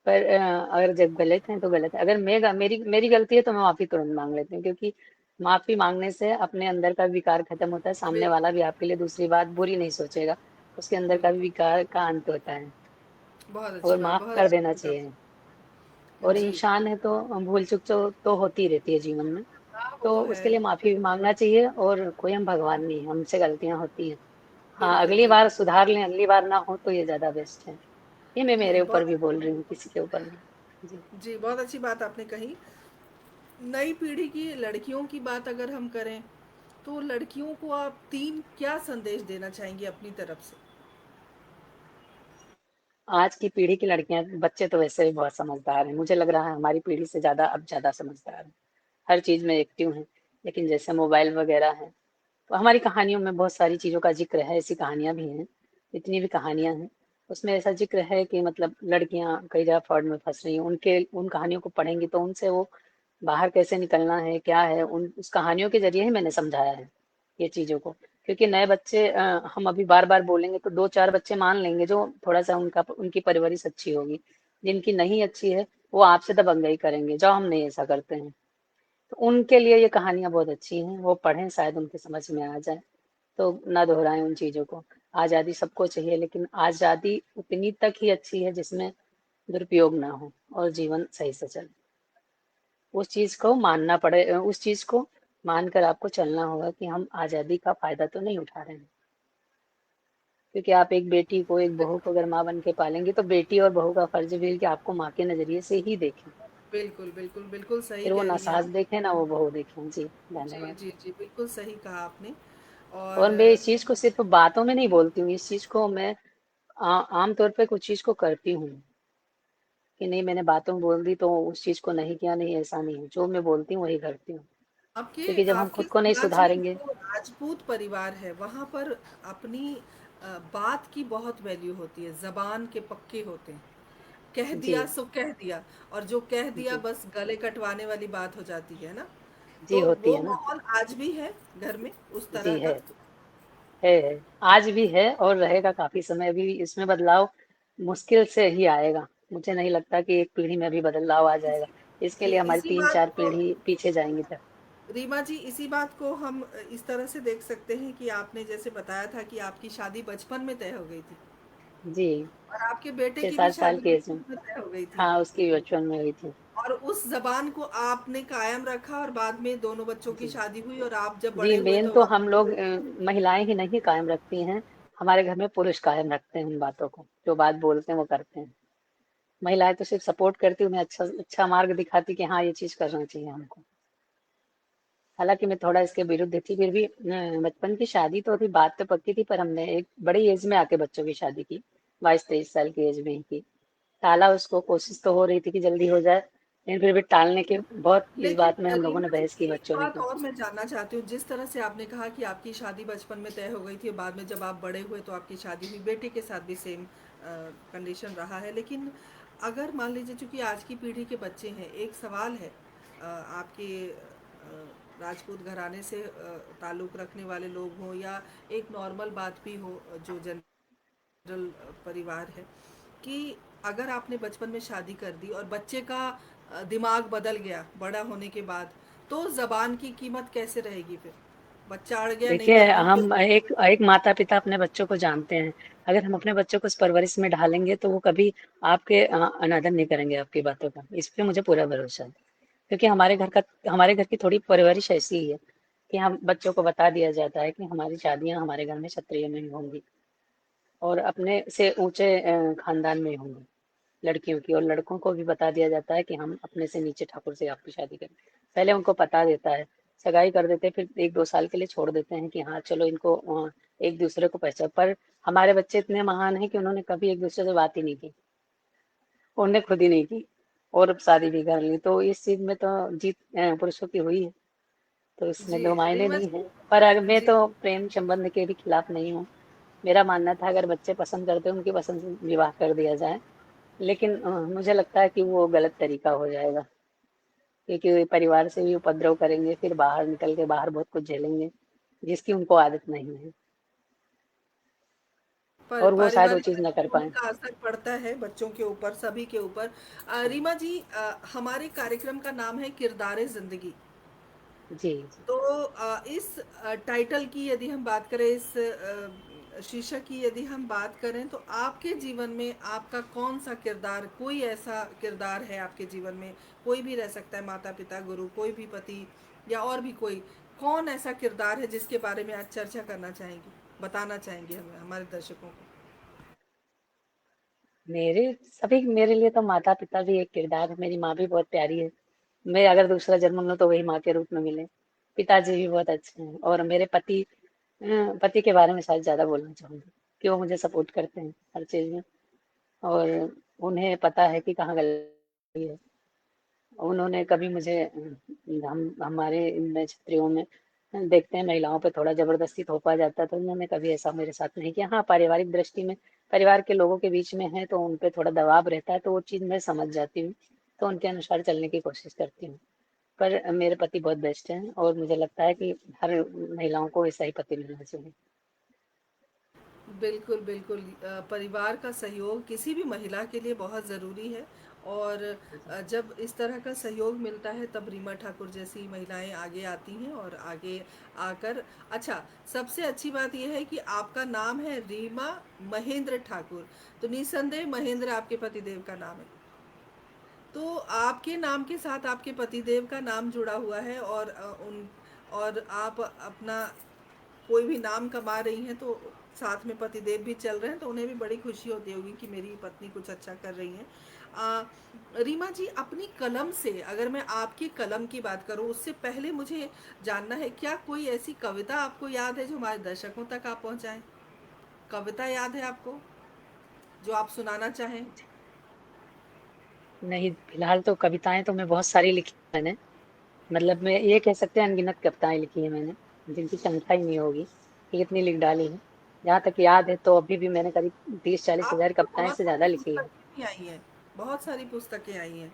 Speaker 2: पर अगर जब गलत है तो गलत है, अगर मेरी मेरी गलती है तो मैं माफी तुरंत मांग लेती हूँ, क्योंकि माफी मांगने से अपने अंदर का विकार खत्म होता है, सामने
Speaker 1: बिल्कुल।
Speaker 2: वाला भी आपके लिए दूसरी बात बुरी नहीं सोचेगा, उसके अंदर का भी
Speaker 1: बिल्कुल।
Speaker 2: विकार का अंत होता है।
Speaker 1: बहुत अच्छी
Speaker 2: और
Speaker 1: बात,
Speaker 2: माफ
Speaker 1: बहुत
Speaker 2: कर
Speaker 1: अच्छी
Speaker 2: देना
Speaker 1: बात
Speaker 2: चाहिए।
Speaker 1: आप।
Speaker 2: और
Speaker 1: जी।
Speaker 2: इंसान है तो भूल चूक तो होती रहती है जीवन में,
Speaker 1: हाँ, वो
Speaker 2: तो
Speaker 1: तो है।
Speaker 2: उसके लिए माफी भी मांगना चाहिए, और कोई हम भगवान नहीं हैं, हमसे गलतियां होती हैं। हाँ
Speaker 1: बिल्कुल
Speaker 2: अगली बार
Speaker 1: बिल्कुल।
Speaker 2: सुधार लें, अगली बार ना हो तो ये ज्यादा बेस्ट है। ये मैं मेरे ऊपर भी
Speaker 1: बहुत।
Speaker 2: बोल रही हूँ, किसी के ऊपर नहीं। जी।
Speaker 1: जी, बहुत अच्छी बात आपने कही। नई पीढ़ी की लड़कियों की बात अगर हम करें, तो लड़कियों को आप तीन क्या संदेश देना चाहेंगी अपनी तरफ से?
Speaker 2: आज की पीढ़ी की लड़कियां बच्चे तो वैसे भी बहुत समझदार हैं, मुझे लग रहा है हमारी पीढ़ी से ज्यादा अब ज्यादा समझदार है, हर चीज में एक्टिव हैं। लेकिन जैसे मोबाइल वगैरह है, तो हमारी कहानियों में बहुत सारी चीजों का जिक्र है, ऐसी कहानियां भी हैं, जितनी भी कहानियां हैं उसमें ऐसा जिक्र है कि मतलब लड़कियां कई जगह फ्रॉड में फंस रही हैं, उनके उन कहानियों को पढ़ेंगी तो उनसे वो बाहर कैसे निकलना है क्या है, उन उस कहानियों के जरिए ही मैंने समझाया है ये चीजों को। क्योंकि नए बच्चे हम अभी बार बार बोलेंगे तो 2-4 बच्चे मान लेंगे जो थोड़ा सा उनकी परवरिश अच्छी होगी, जिनकी नहीं अच्छी है वो आपसे दबंगई करेंगे, जो हम नहीं ऐसा करते हैं। तो उनके लिए ये कहानियां बहुत अच्छी हैं, वो पढ़ें शायद उनके समझ में आ जाए, तो ना दोहराएं उन चीजों को। आजादी सबको चाहिए, लेकिन आजादी उतनी तक ही अच्छी है जिसमें दुरुपयोग ना हो और जीवन सही से चले। उस चीज को मानना पड़े, उस चीज को मानकर आपको चलना होगा कि हम आजादी का फायदा तो नहीं उठा रहे हैं। क्योंकि आप एक बेटी को, एक बहू को अगर माँ बन के पालेंगे तो बेटी और बहू का फर्ज भी है कि आपको माँ के नजरिए से ही देखें,
Speaker 1: बिल्कुल बिल्कुल, बिल्कुल सही
Speaker 2: फिर वो
Speaker 1: कह
Speaker 2: ना
Speaker 1: रही हैं
Speaker 2: सास
Speaker 1: आप।
Speaker 2: देखें ना वो बहू देखें। जी,
Speaker 1: जी
Speaker 2: धन्यवाद।
Speaker 1: जी जी, बिल्कुल सही कहा आपने।
Speaker 2: और
Speaker 1: और
Speaker 2: मैं इस चीज को सिर्फ बातों में नहीं बोलती हूँ, इस चीज को मैं आम तौर पे कुछ चीज को करती हूँ, कि नहीं मैंने बातों में बोल दी तो उस चीज को नहीं किया, नहीं ऐसा नहीं है, जो मैं बोलती हूँ वही करती हूँ।
Speaker 1: आपके
Speaker 2: क्योंकि जब हम
Speaker 1: आपके
Speaker 2: खुद को नहीं
Speaker 1: समाज में
Speaker 2: सुधारेंगे।
Speaker 1: जो राजपूत परिवार है, वहाँ पर अपनी बात की बहुत वैल्यू होती है, जबान के पक्के होते हैं। कह
Speaker 2: जी।
Speaker 1: दिया सो कह दिया, और जो कह दिया
Speaker 2: जी।
Speaker 1: बस गले कटवाने वाली बात हो जाती है ना।
Speaker 2: जी
Speaker 1: तो
Speaker 2: होती
Speaker 1: वो
Speaker 2: है ना।
Speaker 1: माहौल आज भी है घर में उस
Speaker 2: जी
Speaker 1: तरह
Speaker 2: है।
Speaker 1: का?
Speaker 2: है। आज भी है और रहेगा काफी समय, अभी इसमें बदलाव मुश्किल से ही आएगा। मुझे नहीं लगता कि एक पीढ़ी में अभी बदलाव आ जाएगा, इसके
Speaker 1: जी,
Speaker 2: लिए हमारी
Speaker 1: इसी
Speaker 2: तीन
Speaker 1: बात
Speaker 2: चार
Speaker 1: को
Speaker 2: पीढ़ी पीछे जाएंगी तब।
Speaker 1: रीमा जी, इसी बात को हम इस तरह से देख सकते हैं कि आपने जैसे बताया था कि आपकी शादी बचपन में तय हो गई थी,
Speaker 2: जी।
Speaker 1: और आपके बेटे
Speaker 2: छह
Speaker 1: की भी
Speaker 2: सात साल
Speaker 1: शादी
Speaker 2: की एज में।
Speaker 1: बचपन में तय हो गई थी।
Speaker 2: हाँ उसकी बचपन में हुई थी।
Speaker 1: और उस जबान को आपने कायम रखा, और बाद में दोनों बच्चों की
Speaker 2: जी।
Speaker 1: शादी हुई, और आप जब
Speaker 2: जी
Speaker 1: बड़े हुए
Speaker 2: मेन
Speaker 1: तो
Speaker 2: तो
Speaker 1: आप।
Speaker 2: हम लोग महिलाएं ही नहीं कायम रखती हैं, हमारे घर में पुरुष कायम रखते हैं उन बातों को, जो बात बोलते हैं वो करते हैं। महिलाएं तो सिर्फ सपोर्ट करती, उन्हें अच्छा अच्छा मार्ग दिखाती कि हाँ ये चीज करना चाहिए हमको। हालांकि मैं थोड़ा इसके विरुद्ध थी, फिर भी बचपन की शादी तो थी, बात तो पक्की थी, पर हमने एक बड़ी एज में आके बच्चों की शादी की। 22-23 साल की एज में ही की। टाला उसको, कोशिश तो हो रही थी कि जल्दी हो जाए, लेकिन फिर भी टालने के बहुत, इस
Speaker 1: लेकिन
Speaker 2: बात में हम लोगों ने
Speaker 1: रीमा जी,
Speaker 2: बहस की,
Speaker 1: एक
Speaker 2: बच्चों ने
Speaker 1: बात
Speaker 2: की।
Speaker 1: और मैं जानना चाहती हूँ। जिस तरह से आपने कहा कि आपकी शादी बचपन में तय हो गई थी, बाद में जब आप बड़े हुए तो आपकी शादी हुई, बेटे के साथ भी सेम कंडीशन रहा है। लेकिन अगर मान लीजिए, चूंकि आज की पीढ़ी के बच्चे हैं, एक सवाल है, आपके राजपूत घराने से ताल्लुक़ रखने वाले लोग हों, या एक नॉर्मल बात भी हो, जो जनरल परिवार है, कि अगर आपने बचपन में शादी कर दी और बच्चे का दिमाग बदल गया बड़ा होने के बाद, तो जबान की कीमत कैसे रहेगी फिर? बच्चा अड़ गया, नहीं
Speaker 2: देखिए,
Speaker 1: करूंगी तो।
Speaker 2: हम एक एक माता पिता अपने बच्चों को जानते हैं। अगर हम अपने बच्चों को उस परवरिश में ढालेंगे तो वो कभी आपके अनादर नहीं करेंगे आपकी बातों का। इस पे मुझे पूरा भरोसा है, क्योंकि हमारे घर की थोड़ी परवरिश ऐसी ही है कि हम बच्चों को बता दिया जाता है कि हमारी शादियां हमारे घर में क्षत्रिय में ही होंगी, और अपने से ऊंचे खानदान में ही होंगी लड़कियों की, और लड़कों को भी बता दिया जाता है कि हम अपने से नीचे ठाकुर से आपकी शादी करें। पहले उनको पता देता है, सगाई कर देते हैं, फिर 1-2 साल के लिए छोड़ देते हैं कि हाँ चलो इनको एक दूसरे को पहचान। पर हमारे बच्चे इतने महान हैं कि उन्होंने कभी एक दूसरे से बात ही नहीं की, उन्होंने खुद ही नहीं की, और शादी भी कर ली। तो इस चीज में तो जीत पुरुषों की हुई है, तो इसमें
Speaker 1: जी
Speaker 2: दो मायने
Speaker 1: रीमा
Speaker 2: नहीं
Speaker 1: जी।
Speaker 2: है। पर अगर मैं
Speaker 1: जी
Speaker 2: तो प्रेम संबंध के भी खिलाफ नहीं हूँ। मेरा मानना था अगर बच्चे पसंद करते हैं उनकी पसंद से विवाह कर दिया जाए, लेकिन मुझे लगता है कि वो गलत तरीका हो जाएगा, क्योंकि परिवार से भी उपद्रव करेंगे, फिर बाहर निकल के बाहर बहुत कुछ झेलेंगे जिसकी उनको आदत नहीं है, और वो शायद वो
Speaker 1: पारिवारिक
Speaker 2: चीज़ ना कर
Speaker 1: पृष्ठभूमि
Speaker 2: पाए।
Speaker 1: का असर पड़ता है बच्चों के ऊपर, सभी के ऊपर। रीमा जी, हमारे कार्यक्रम का नाम है किरदारे जिंदगी।
Speaker 2: जी जी।
Speaker 1: तो इस टाइटल की यदि हम बात करें, इस शीर्षक की यदि हम बात करें, तो आपके जीवन में आपका कौन सा किरदार, कोई ऐसा किरदार है आपके जीवन में? कोई भी रह सकता है, माता पिता, गुरु, कोई भी पति, या और भी कोई। कौन ऐसा किरदार है जिसके बारे में आज चर्चा करना चाहेंगी, बताना चाहेंगे हमें, हमारे दर्शकों को?
Speaker 2: मेरे लिए तो माता पिता भी एक किरदार है। मेरी माँ भी बहुत प्यारी है। मैं अगर दूसरा जन्म लूँ तो वही माँ के रूप में मिले। पिताजी भी बहुत अच्छे हैं, और मेरे पति के बारे में शायद ज्यादा बोलना चाहूंगी कि वो मुझे सपोर्ट करते हैं हर चीज में, और उन्हें पता है कि कहाँ गलती है। उन्होंने कभी मुझे हम हमारे इनमें क्षत्रियों में देखते हैं महिलाओं पे थोड़ा जबरदस्ती थोपा जाता है, तो उन्होंने कभी ऐसा मेरे साथ नहीं किया। हाँ, पारिवारिक दृष्टि में परिवार के लोगों के बीच में है तो उन पे थोड़ा दबाव रहता है, तो वो चीज़ मैं समझ जाती हूँ, तो उनके अनुसार चलने की कोशिश करती हूँ। पर मेरे पति बहुत बेस्ट हैं, और मुझे लगता है कि हर महिलाओं को ऐसा ही पति मिलना चाहिए।
Speaker 1: बिल्कुल, बिल्कुल। परिवार का सहयोग किसी भी महिला के लिए बहुत ज़रूरी है। और जब इस तरह का सहयोग मिलता है, तब रीमा ठाकुर जैसी महिलाएं आगे आती हैं और आगे आकर। अच्छा, सबसे अच्छी बात यह है कि आपका नाम है रीमा महेंद्र ठाकुर, तो निसंदेह महेंद्र आपके पतिदेव का नाम है। तो आपके नाम के साथ आपके पतिदेव का नाम जुड़ा हुआ है, और और आप अपना कोई भी नाम कमा रही हैं, तो साथ में पतिदेव भी चल रहे हैं, तो उन्हें भी बड़ी खुशी होती होगी कि मेरी पत्नी कुछ अच्छा कर रही हैं। रीमा जी, अपनी कलम से, अगर मैं आपकी कलम की बात करूं, उससे पहले मुझे जानना है, क्या कोई ऐसी कविता आपको याद है जो हमारे दर्शकों तक आप पहुंचाएं? कविता याद है आपको जो आप सुनाना चाहें?
Speaker 2: नहीं, फिलहाल तो कविताएं तो मैं बहुत सारी लिखी हैं मैंने। मतलब मैं ये कह सकते हैं अनगिनत कविताएं लिखी हैं मैंने, जिनकी संख्या ही नहीं होगी कि कितनी लिख डाली है। जहाँ तक याद है तो अभी भी मैंने करीब 30-40 हज़ार
Speaker 1: आपकी तो
Speaker 2: कविताएं
Speaker 1: बहुत
Speaker 2: से ज्यादा
Speaker 1: सारी
Speaker 2: लिखी है।
Speaker 1: पुस्तकें भी आई हैं, बहुत सारी पुस्तकें आई हैं।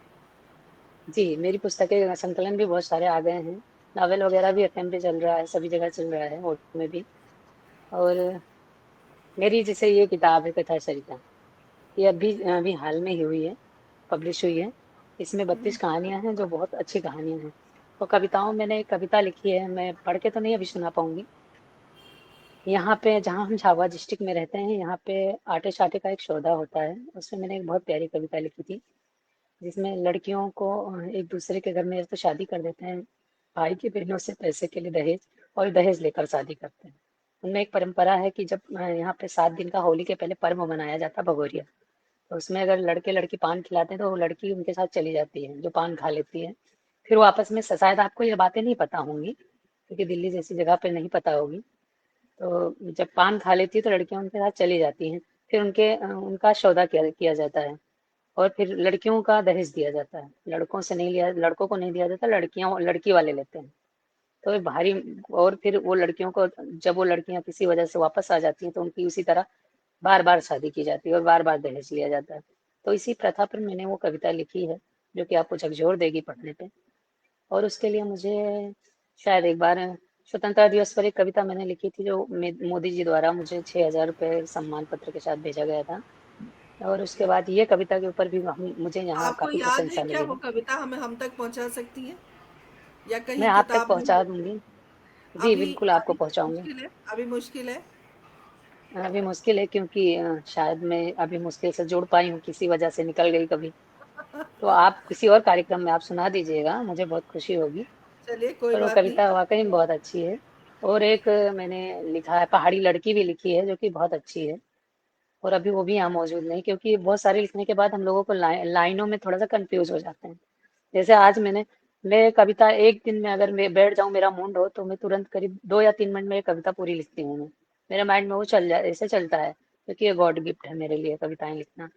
Speaker 2: जी, मेरी पुस्तकें संकलन भी बहुत सारे आ गए हैं। नावल वगैरह भी एफएम पे चल रहा है, सभी जगह चल रहा है, ऑटो में भी। और मेरी जैसे ये किताब है कथा सरिता, ये अभी अभी हाल में ही हुई है, पब्लिश हुई है। इसमें 32 कहानियां हैं जो बहुत अच्छी कहानियां हैं। तो कविताओं मैंने एक कविता लिखी है, मैं पढ़ के तो नहीं अभी सुना पाऊंगी। यहाँ पे जहाँ हम झाबुआ डिस्ट्रिक्ट में रहते हैं, यहाँ पे आटे शाटे का एक सौदा होता है, उसमें मैंने एक बहुत प्यारी कविता लिखी थी, जिसमें लड़कियों को एक दूसरे के घर में तो शादी कर देते हैं, भाई की बहनों से पैसे के लिए दहेज, और दहेज लेकर शादी करते हैं। उनमें एक परंपरा है कि जब यहाँ पे 7 दिन का होली के पहले पर्व मनाया जाता है भगोरिया, तो उसमें अगर लड़के लड़की पान खिलाते हैं तो वो लड़की उनके साथ चली जाती है जो पान खा लेती है। फिर वो आपस में शायद आपको ये बातें नहीं पता होंगी, क्योंकि दिल्ली जैसी जगह पे नहीं पता होगी। तो जब पान खा लेती है तो लड़कियां उनके साथ चली जाती हैं, फिर उनका सौदा किया जाता है, और फिर लड़कियों का दहेज दिया जाता है। लड़कों से नहीं लिया, लड़कों को नहीं दिया जाता, लड़कियां लड़की वाले लेते हैं। तो ये भारी। और फिर वो लड़कियों को, जब वो लड़कियां किसी वजह से वापस आ जाती हैं, तो उनकी उसी तरह बार बार शादी की जाती है और बार बार दहेज लिया जाता है। तो इसी प्रथा पर मैंने वो कविता लिखी है, जो कि आपको झकझोर देगी पढ़ने पे। और उसके लिए मुझे शायद एक बार स्वतंत्रता दिवस पर एक कविता मैंने लिखी थी, जो मोदी जी द्वारा मुझे 6,000 रुपये सम्मान पत्र के साथ भेजा गया था। और उसके बाद ये कविता के ऊपर भी मुझे यहाँ
Speaker 1: आपको
Speaker 2: काफी
Speaker 1: याद है
Speaker 2: प्रशंसा
Speaker 1: क्या
Speaker 2: मिली
Speaker 1: वो
Speaker 2: है।
Speaker 1: कविता हमें हम तक पहुंचा सकती हैं या
Speaker 2: मैं
Speaker 1: कहीं
Speaker 2: आप तक
Speaker 1: किताब में
Speaker 2: पहुंचा
Speaker 1: हो?
Speaker 2: दूंगी। जी
Speaker 1: अभी
Speaker 2: बिल्कुल, आपको
Speaker 1: अभी
Speaker 2: पहुंचाऊंगी।
Speaker 1: मुश्किल है, अभी मुश्किल है।
Speaker 2: अभी मुश्किल है, क्योंकि शायद मैं अभी मुश्किल से जुड़ पाई हूँ, किसी वजह से निकल गई कभी। तो आप किसी और कार्यक्रम में आप सुना दीजिएगा, मुझे बहुत खुशी होगी।
Speaker 1: चलिए कोई
Speaker 2: पर वो
Speaker 1: बात नहीं।
Speaker 2: कविता वाकई में बहुत अच्छी है। और एक मैंने लिखा है, पहाड़ी लड़की भी लिखी है, जो कि बहुत अच्छी है। और अभी वो भी यहाँ मौजूद नहीं, क्योंकि बहुत सारे लिखने के बाद हम लोगों को लाइनों में थोड़ा सा कंफ्यूज हो जाते हैं। जैसे आज मैं कविता एक दिन में अगर मैं बैठ जाऊं, मेरा मूड हो, तो मैं तुरंत करीब 2 या 3 मिनट में एक कविता पूरी लिखती हूँ मैं। मेरे माइंड में वो चल जाए, ऐसे चलता है, क्योंकि ये गॉड गिफ्ट है मेरे लिए, कविताएं लिखना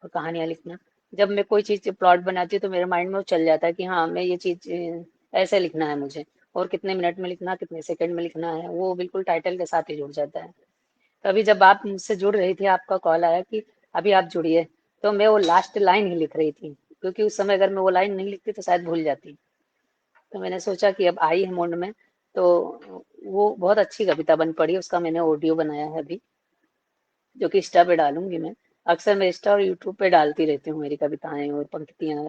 Speaker 2: और कहानियां लिखना। जब मैं कोई चीज प्लॉट बनाती हूँ, तो मेरे माइंड में वो चल जाता है कि हाँ, मैं ये चीज ऐसे लिखना है मुझे, और कितने मिनट में लिखना, कितने सेकंड में लिखना है, वो बिल्कुल टाइटल के साथ ही जुड़ जाता है। तो अभी जब आप मुझसे जुड़ रही थी, आपका कॉल आया कि अभी आप जुड़िए, तो मैं वो लास्ट लाइन ही लिख रही थी, क्योंकि उस समय अगर मैं वो लाइन नहीं लिखती तो शायद भूल जाती। तो मैंने सोचा कि अब आई है मूड में, तो वो बहुत अच्छी कविता बन पड़ी, उसका मैंने ऑडियो बनाया है अभी, जो कि इंस्टा पे डालूंगी मैं। अक्सर मैं इंस्टा और यूट्यूब पे डालती रहती हूँ मेरी कविताएं और पंक्तियां।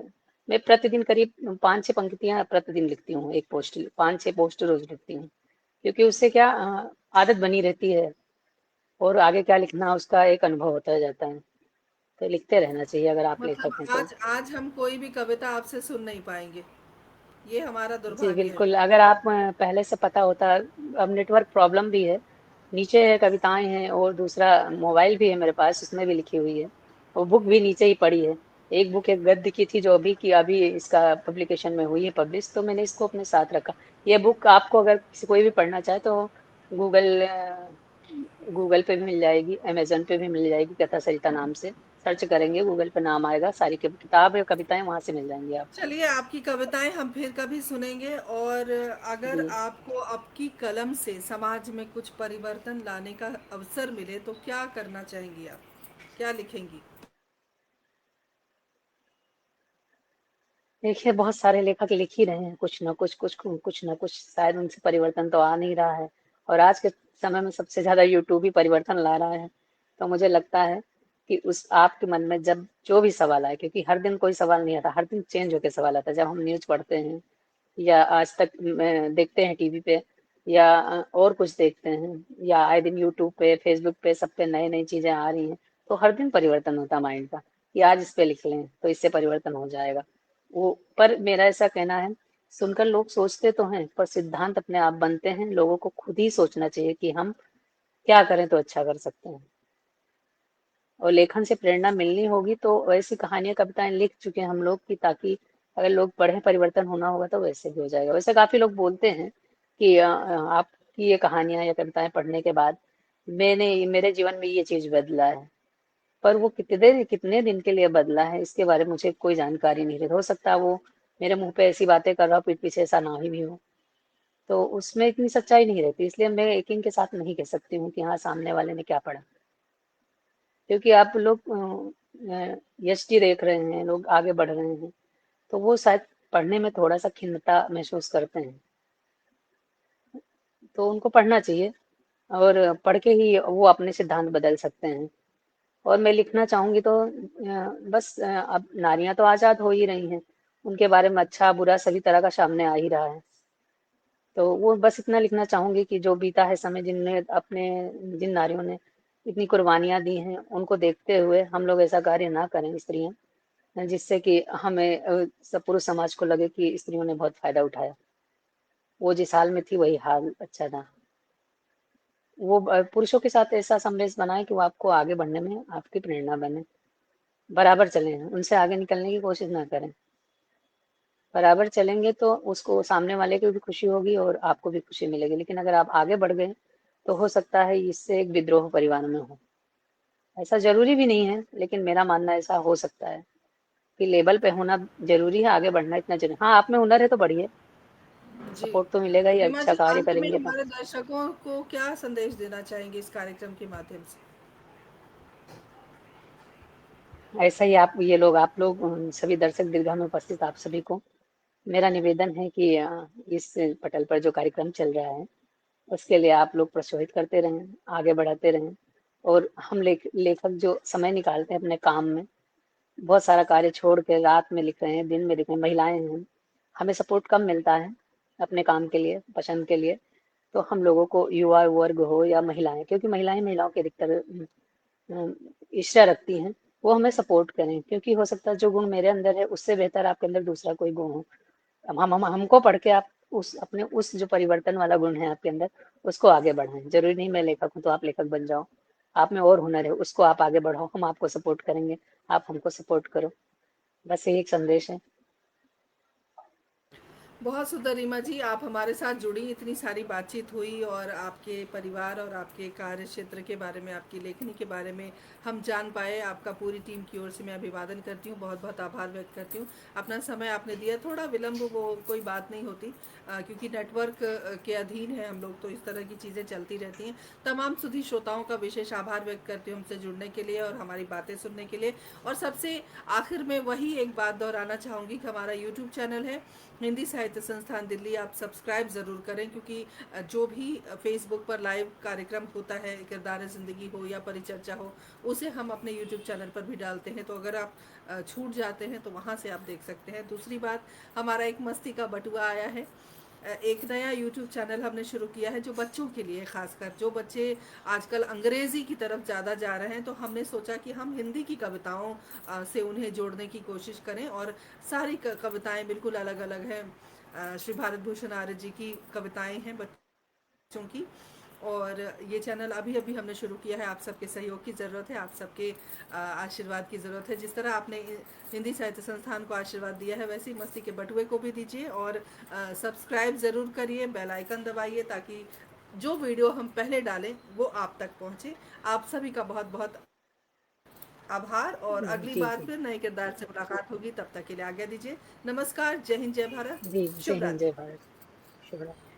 Speaker 2: मैं प्रतिदिन करीब 5 6 पंक्तियां प्रतिदिन लिखती हूँ, एक पोस्ट 5 6 पोस्ट रोज लिखती हूँ, क्योंकि उससे क्या आदत बनी रहती है, और आगे क्या लिखना उसका एक अनुभव होता जाता है। तो लिखते रहना चाहिए अगर आप
Speaker 1: मतलब
Speaker 2: लेखक हैं तो।
Speaker 1: आज आज हम कोई भी कविता आपसे सुन नहीं पाएंगे, ये हमारा
Speaker 2: जी
Speaker 1: दुर्भाग्य है।
Speaker 2: बिल्कुल, अगर आप पहले से पता होता। अब नेटवर्क प्रॉब्लम भी है, नीचे है कविताएं हैं, और दूसरा मोबाइल भी है मेरे पास, उसमें भी लिखी हुई है। वो बुक भी नीचे ही पड़ी है। एक बुक एक गद्य की थी, जो अभी इसका पब्लिकेशन में हुई है पब्लिश, तो मैंने इसको अपने साथ रखा। ये बुक आपको अगर कोई भी पढ़ना चाहे तो गूगल गूगल पे भी मिल जाएगी, अमेजन पे भी मिल जाएगी, कथा सरिता नाम से सर्च करेंगे, गूगल पे नाम आएगा, सारी किताब या कविताएं वहां से मिल जाएंगी आपको।
Speaker 1: चलिए आपकी कविताएं हम फिर कभी सुनेंगे। और अगर
Speaker 2: जी
Speaker 1: आपको आपकी कलम से समाज में कुछ परिवर्तन लाने का अवसर मिले तो क्या करना चाहेंगी आप, क्या लिखेंगी?
Speaker 2: देखिए, बहुत सारे लेखक लिख ही रहे हैं, कुछ ना कुछ शायद उनसे परिवर्तन तो आ नहीं रहा है। और आज के समय में सबसे ज्यादा यूट्यूब ही परिवर्तन ला रहा है। तो मुझे लगता है कि उस आपके मन में जब जो भी सवाल आए, क्योंकि हर दिन कोई सवाल नहीं आता, हर दिन चेंज होके सवाल आता है। जब हम न्यूज पढ़ते हैं या आज तक देखते हैं टीवी पे, या और कुछ देखते हैं, या आए दिन यूट्यूब पे फेसबुक पे सब पे नई नई चीजें आ रही हैं, तो हर दिन परिवर्तन होता है माइंड का, कि आज इस पे लिख लें तो इससे परिवर्तन हो जाएगा। वो पर मेरा ऐसा कहना है, सुनकर लोग सोचते तो हैं, पर सिद्धांत अपने आप बनते हैं। लोगों को खुद ही सोचना चाहिए कि हम क्या करें तो अच्छा कर सकते हैं। और लेखन से प्रेरणा मिलनी होगी, तो वैसी कहानियां कविताएं लिख चुके हैं हम लोग की, ताकि अगर लोग पढ़े, परिवर्तन होना होगा तो वैसे भी हो जाएगा। वैसे काफी लोग बोलते हैं कि आपकी ये कहानियां या कविताएं पढ़ने के बाद मैंने मेरे जीवन में ये चीज बदला है। पर वो कितने दिन के लिए बदला है, इसके बारे में मुझे कोई जानकारी नहीं रहती। हो सकता है वो मेरे मुंह पे ऐसी बातें कर रहा हो, पीठ पीछे ऐसा ना ही हो, तो उसमें इतनी सच्चाई नहीं रहती। इसलिए मैं यकीन के साथ नहीं कह सकती हूँ कि हाँ, सामने वाले ने क्या पढ़ा। क्योंकि आप लोग यष्टि देख रहे हैं, लोग आगे बढ़ रहे हैं, तो वो शायद पढ़ने में थोड़ा सा खिन्नता महसूस करते हैं, तो उनको पढ़ना चाहिए। और पढ़ के ही वो अपने सिद्धांत बदल सकते हैं। और मैं लिखना चाहूंगी तो बस अब नारियां तो आजाद हो ही रही हैं, उनके बारे में अच्छा बुरा सभी तरह का सामने आ ही रहा है। तो वो बस इतना लिखना चाहूंगी कि जो बीता है समय, जिन नारियों ने इतनी कुर्बानियां दी हैं, उनको देखते हुए हम लोग ऐसा कार्य ना करें, स्त्रियां, जिससे कि हमें सब पुरुष समाज को लगे कि स्त्रियों ने बहुत फायदा उठाया। वो जिस हाल में थी वही हाल अच्छा था। वो पुरुषों के साथ ऐसा संदेश बनाए कि वो आपको आगे बढ़ने में आपकी प्रेरणा बने। बराबर चलें, उनसे आगे निकलने की कोशिश ना करें। बराबर चलेंगे तो उसको, सामने वाले को भी खुशी होगी और आपको भी खुशी मिलेगी। लेकिन अगर आप आगे बढ़ गए, तो हो सकता है इससे एक विद्रोह परिवार में हो। ऐसा ज़रूरी भी नहीं है, लेकिन मेरा मानना ऐसा हो सकता है कि लेवल पे होना ज़रूरी है, आगे बढ़ना इतना ज़रूरी हाँ, आप में हुनर है तो बढ़िए,
Speaker 1: जी।
Speaker 2: सपोर्ट तो मिलेगा ही,
Speaker 1: रीमा
Speaker 2: अच्छा
Speaker 1: जी,
Speaker 2: कार्य
Speaker 1: अंत में
Speaker 2: करेंगे तो।
Speaker 1: हमारे दर्शकों को क्या संदेश देना चाहेंगे इस कार्यक्रम के माध्यम से?
Speaker 2: ऐसा ही आप लोग सभी दर्शक दीर्घा में उपस्थित आप सभी को मेरा निवेदन है कि इस पटल पर जो कार्यक्रम चल रहा है, उसके लिए आप लोग प्रोत्साहित करते रहें, आगे बढ़ाते रहें और हम लेखक जो समय निकालते हैं अपने काम में, बहुत सारा कार्य छोड़ के रात में लिख रहे हैं, दिन में लिख रहे हैं, महिलाएं हैं, हमें सपोर्ट कम मिलता है अपने काम के लिए, पसंद के लिए। तो हम लोगों को युवा वर्ग हो या महिलाएं, क्योंकि महिलाओं के अधिकतर ईर्ष्या रखती हैं, वो हमें सपोर्ट करें, क्योंकि हो सकता है जो गुण मेरे अंदर है उससे बेहतर आपके अंदर दूसरा कोई गुण हो। हम हमको पढ़ के आप उस जो परिवर्तन वाला गुण है आपके अंदर उसको आगे बढ़ाएं। जरूरी नहीं मैं लेखक हूँ तो आप लेखक बन जाओ, आप में और हुनर है उसको आप आगे बढ़ाओ, हम आपको सपोर्ट करेंगे, आप हमको सपोर्ट करो। बस यही एक संदेश है।
Speaker 1: बहुत सुंदर रीमा जी, आप हमारे साथ जुड़ी, इतनी सारी बातचीत हुई और आपके परिवार और आपके कार्य क्षेत्र के बारे में, आपकी लेखनी के बारे में हम जान पाए। आपका पूरी टीम की ओर से मैं अभिवादन करती हूँ, बहुत बहुत आभार व्यक्त करती हूँ। अपना समय आपने दिया, थोड़ा विलम्ब वो कोई बात नहीं होती, क्योंकि नेटवर्क के अधीन है हम लोग, तो इस तरह की चीज़ें चलती रहती हैं। तमाम सुधी श्रोताओं का विशेष आभार व्यक्त करती हूँ हमसे जुड़ने के लिए और हमारी बातें सुनने के लिए। और सबसे आखिर में वही एक बात दोहराना चाहूँगी कि हमारा यूट्यूब चैनल है हिंदी साहित्य संस्थान दिल्ली, आप सब्सक्राइब ज़रूर करें, क्योंकि जो भी फेसबुक पर लाइव कार्यक्रम होता है, किरदार ज़िंदगी हो या परिचर्चा हो, उसे हम अपने यूट्यूब चैनल पर भी डालते हैं। तो अगर आप छूट जाते हैं तो वहाँ से आप देख सकते हैं। दूसरी बात, हमारा एक मस्ती का बटुआ आया है, एक नया यूट्यूब चैनल हमने शुरू किया है जो बच्चों के लिए, खासकर जो बच्चे आजकल अंग्रेज़ी की तरफ ज़्यादा जा रहे हैं, तो हमने सोचा कि हम हिंदी की कविताओं से उन्हें जोड़ने की कोशिश करें। और सारी कविताएं बिल्कुल अलग अलग हैं। श्री भारत भूषण आर्य जी की कविताएं हैं बच्चों की। और ये चैनल अभी अभी हमने शुरू किया है, आप सबके सहयोग की ज़रूरत है, आप सबके आशीर्वाद की ज़रूरत है। जिस तरह आपने हिंदी साहित्य संस्थान को आशीर्वाद दिया है, वैसे ही मस्ती के बटुए को भी दीजिए और सब्सक्राइब ज़रूर करिए, बेल आइकन दबाइए, ताकि जो वीडियो हम पहले डालें वो आप तक पहुँचे। आप सभी का बहुत बहुत आभार, और अगली
Speaker 2: जी
Speaker 1: बार
Speaker 2: जी
Speaker 1: फिर नए किरदार से मुलाकात होगी, तब तक के लिए आज्ञा दीजिए। नमस्कार, जय हिंद, जय भारत,
Speaker 2: जी, जय
Speaker 1: शुभ
Speaker 2: हिंद
Speaker 1: रात्रि।
Speaker 2: जय भारत, शुभ रात्रि।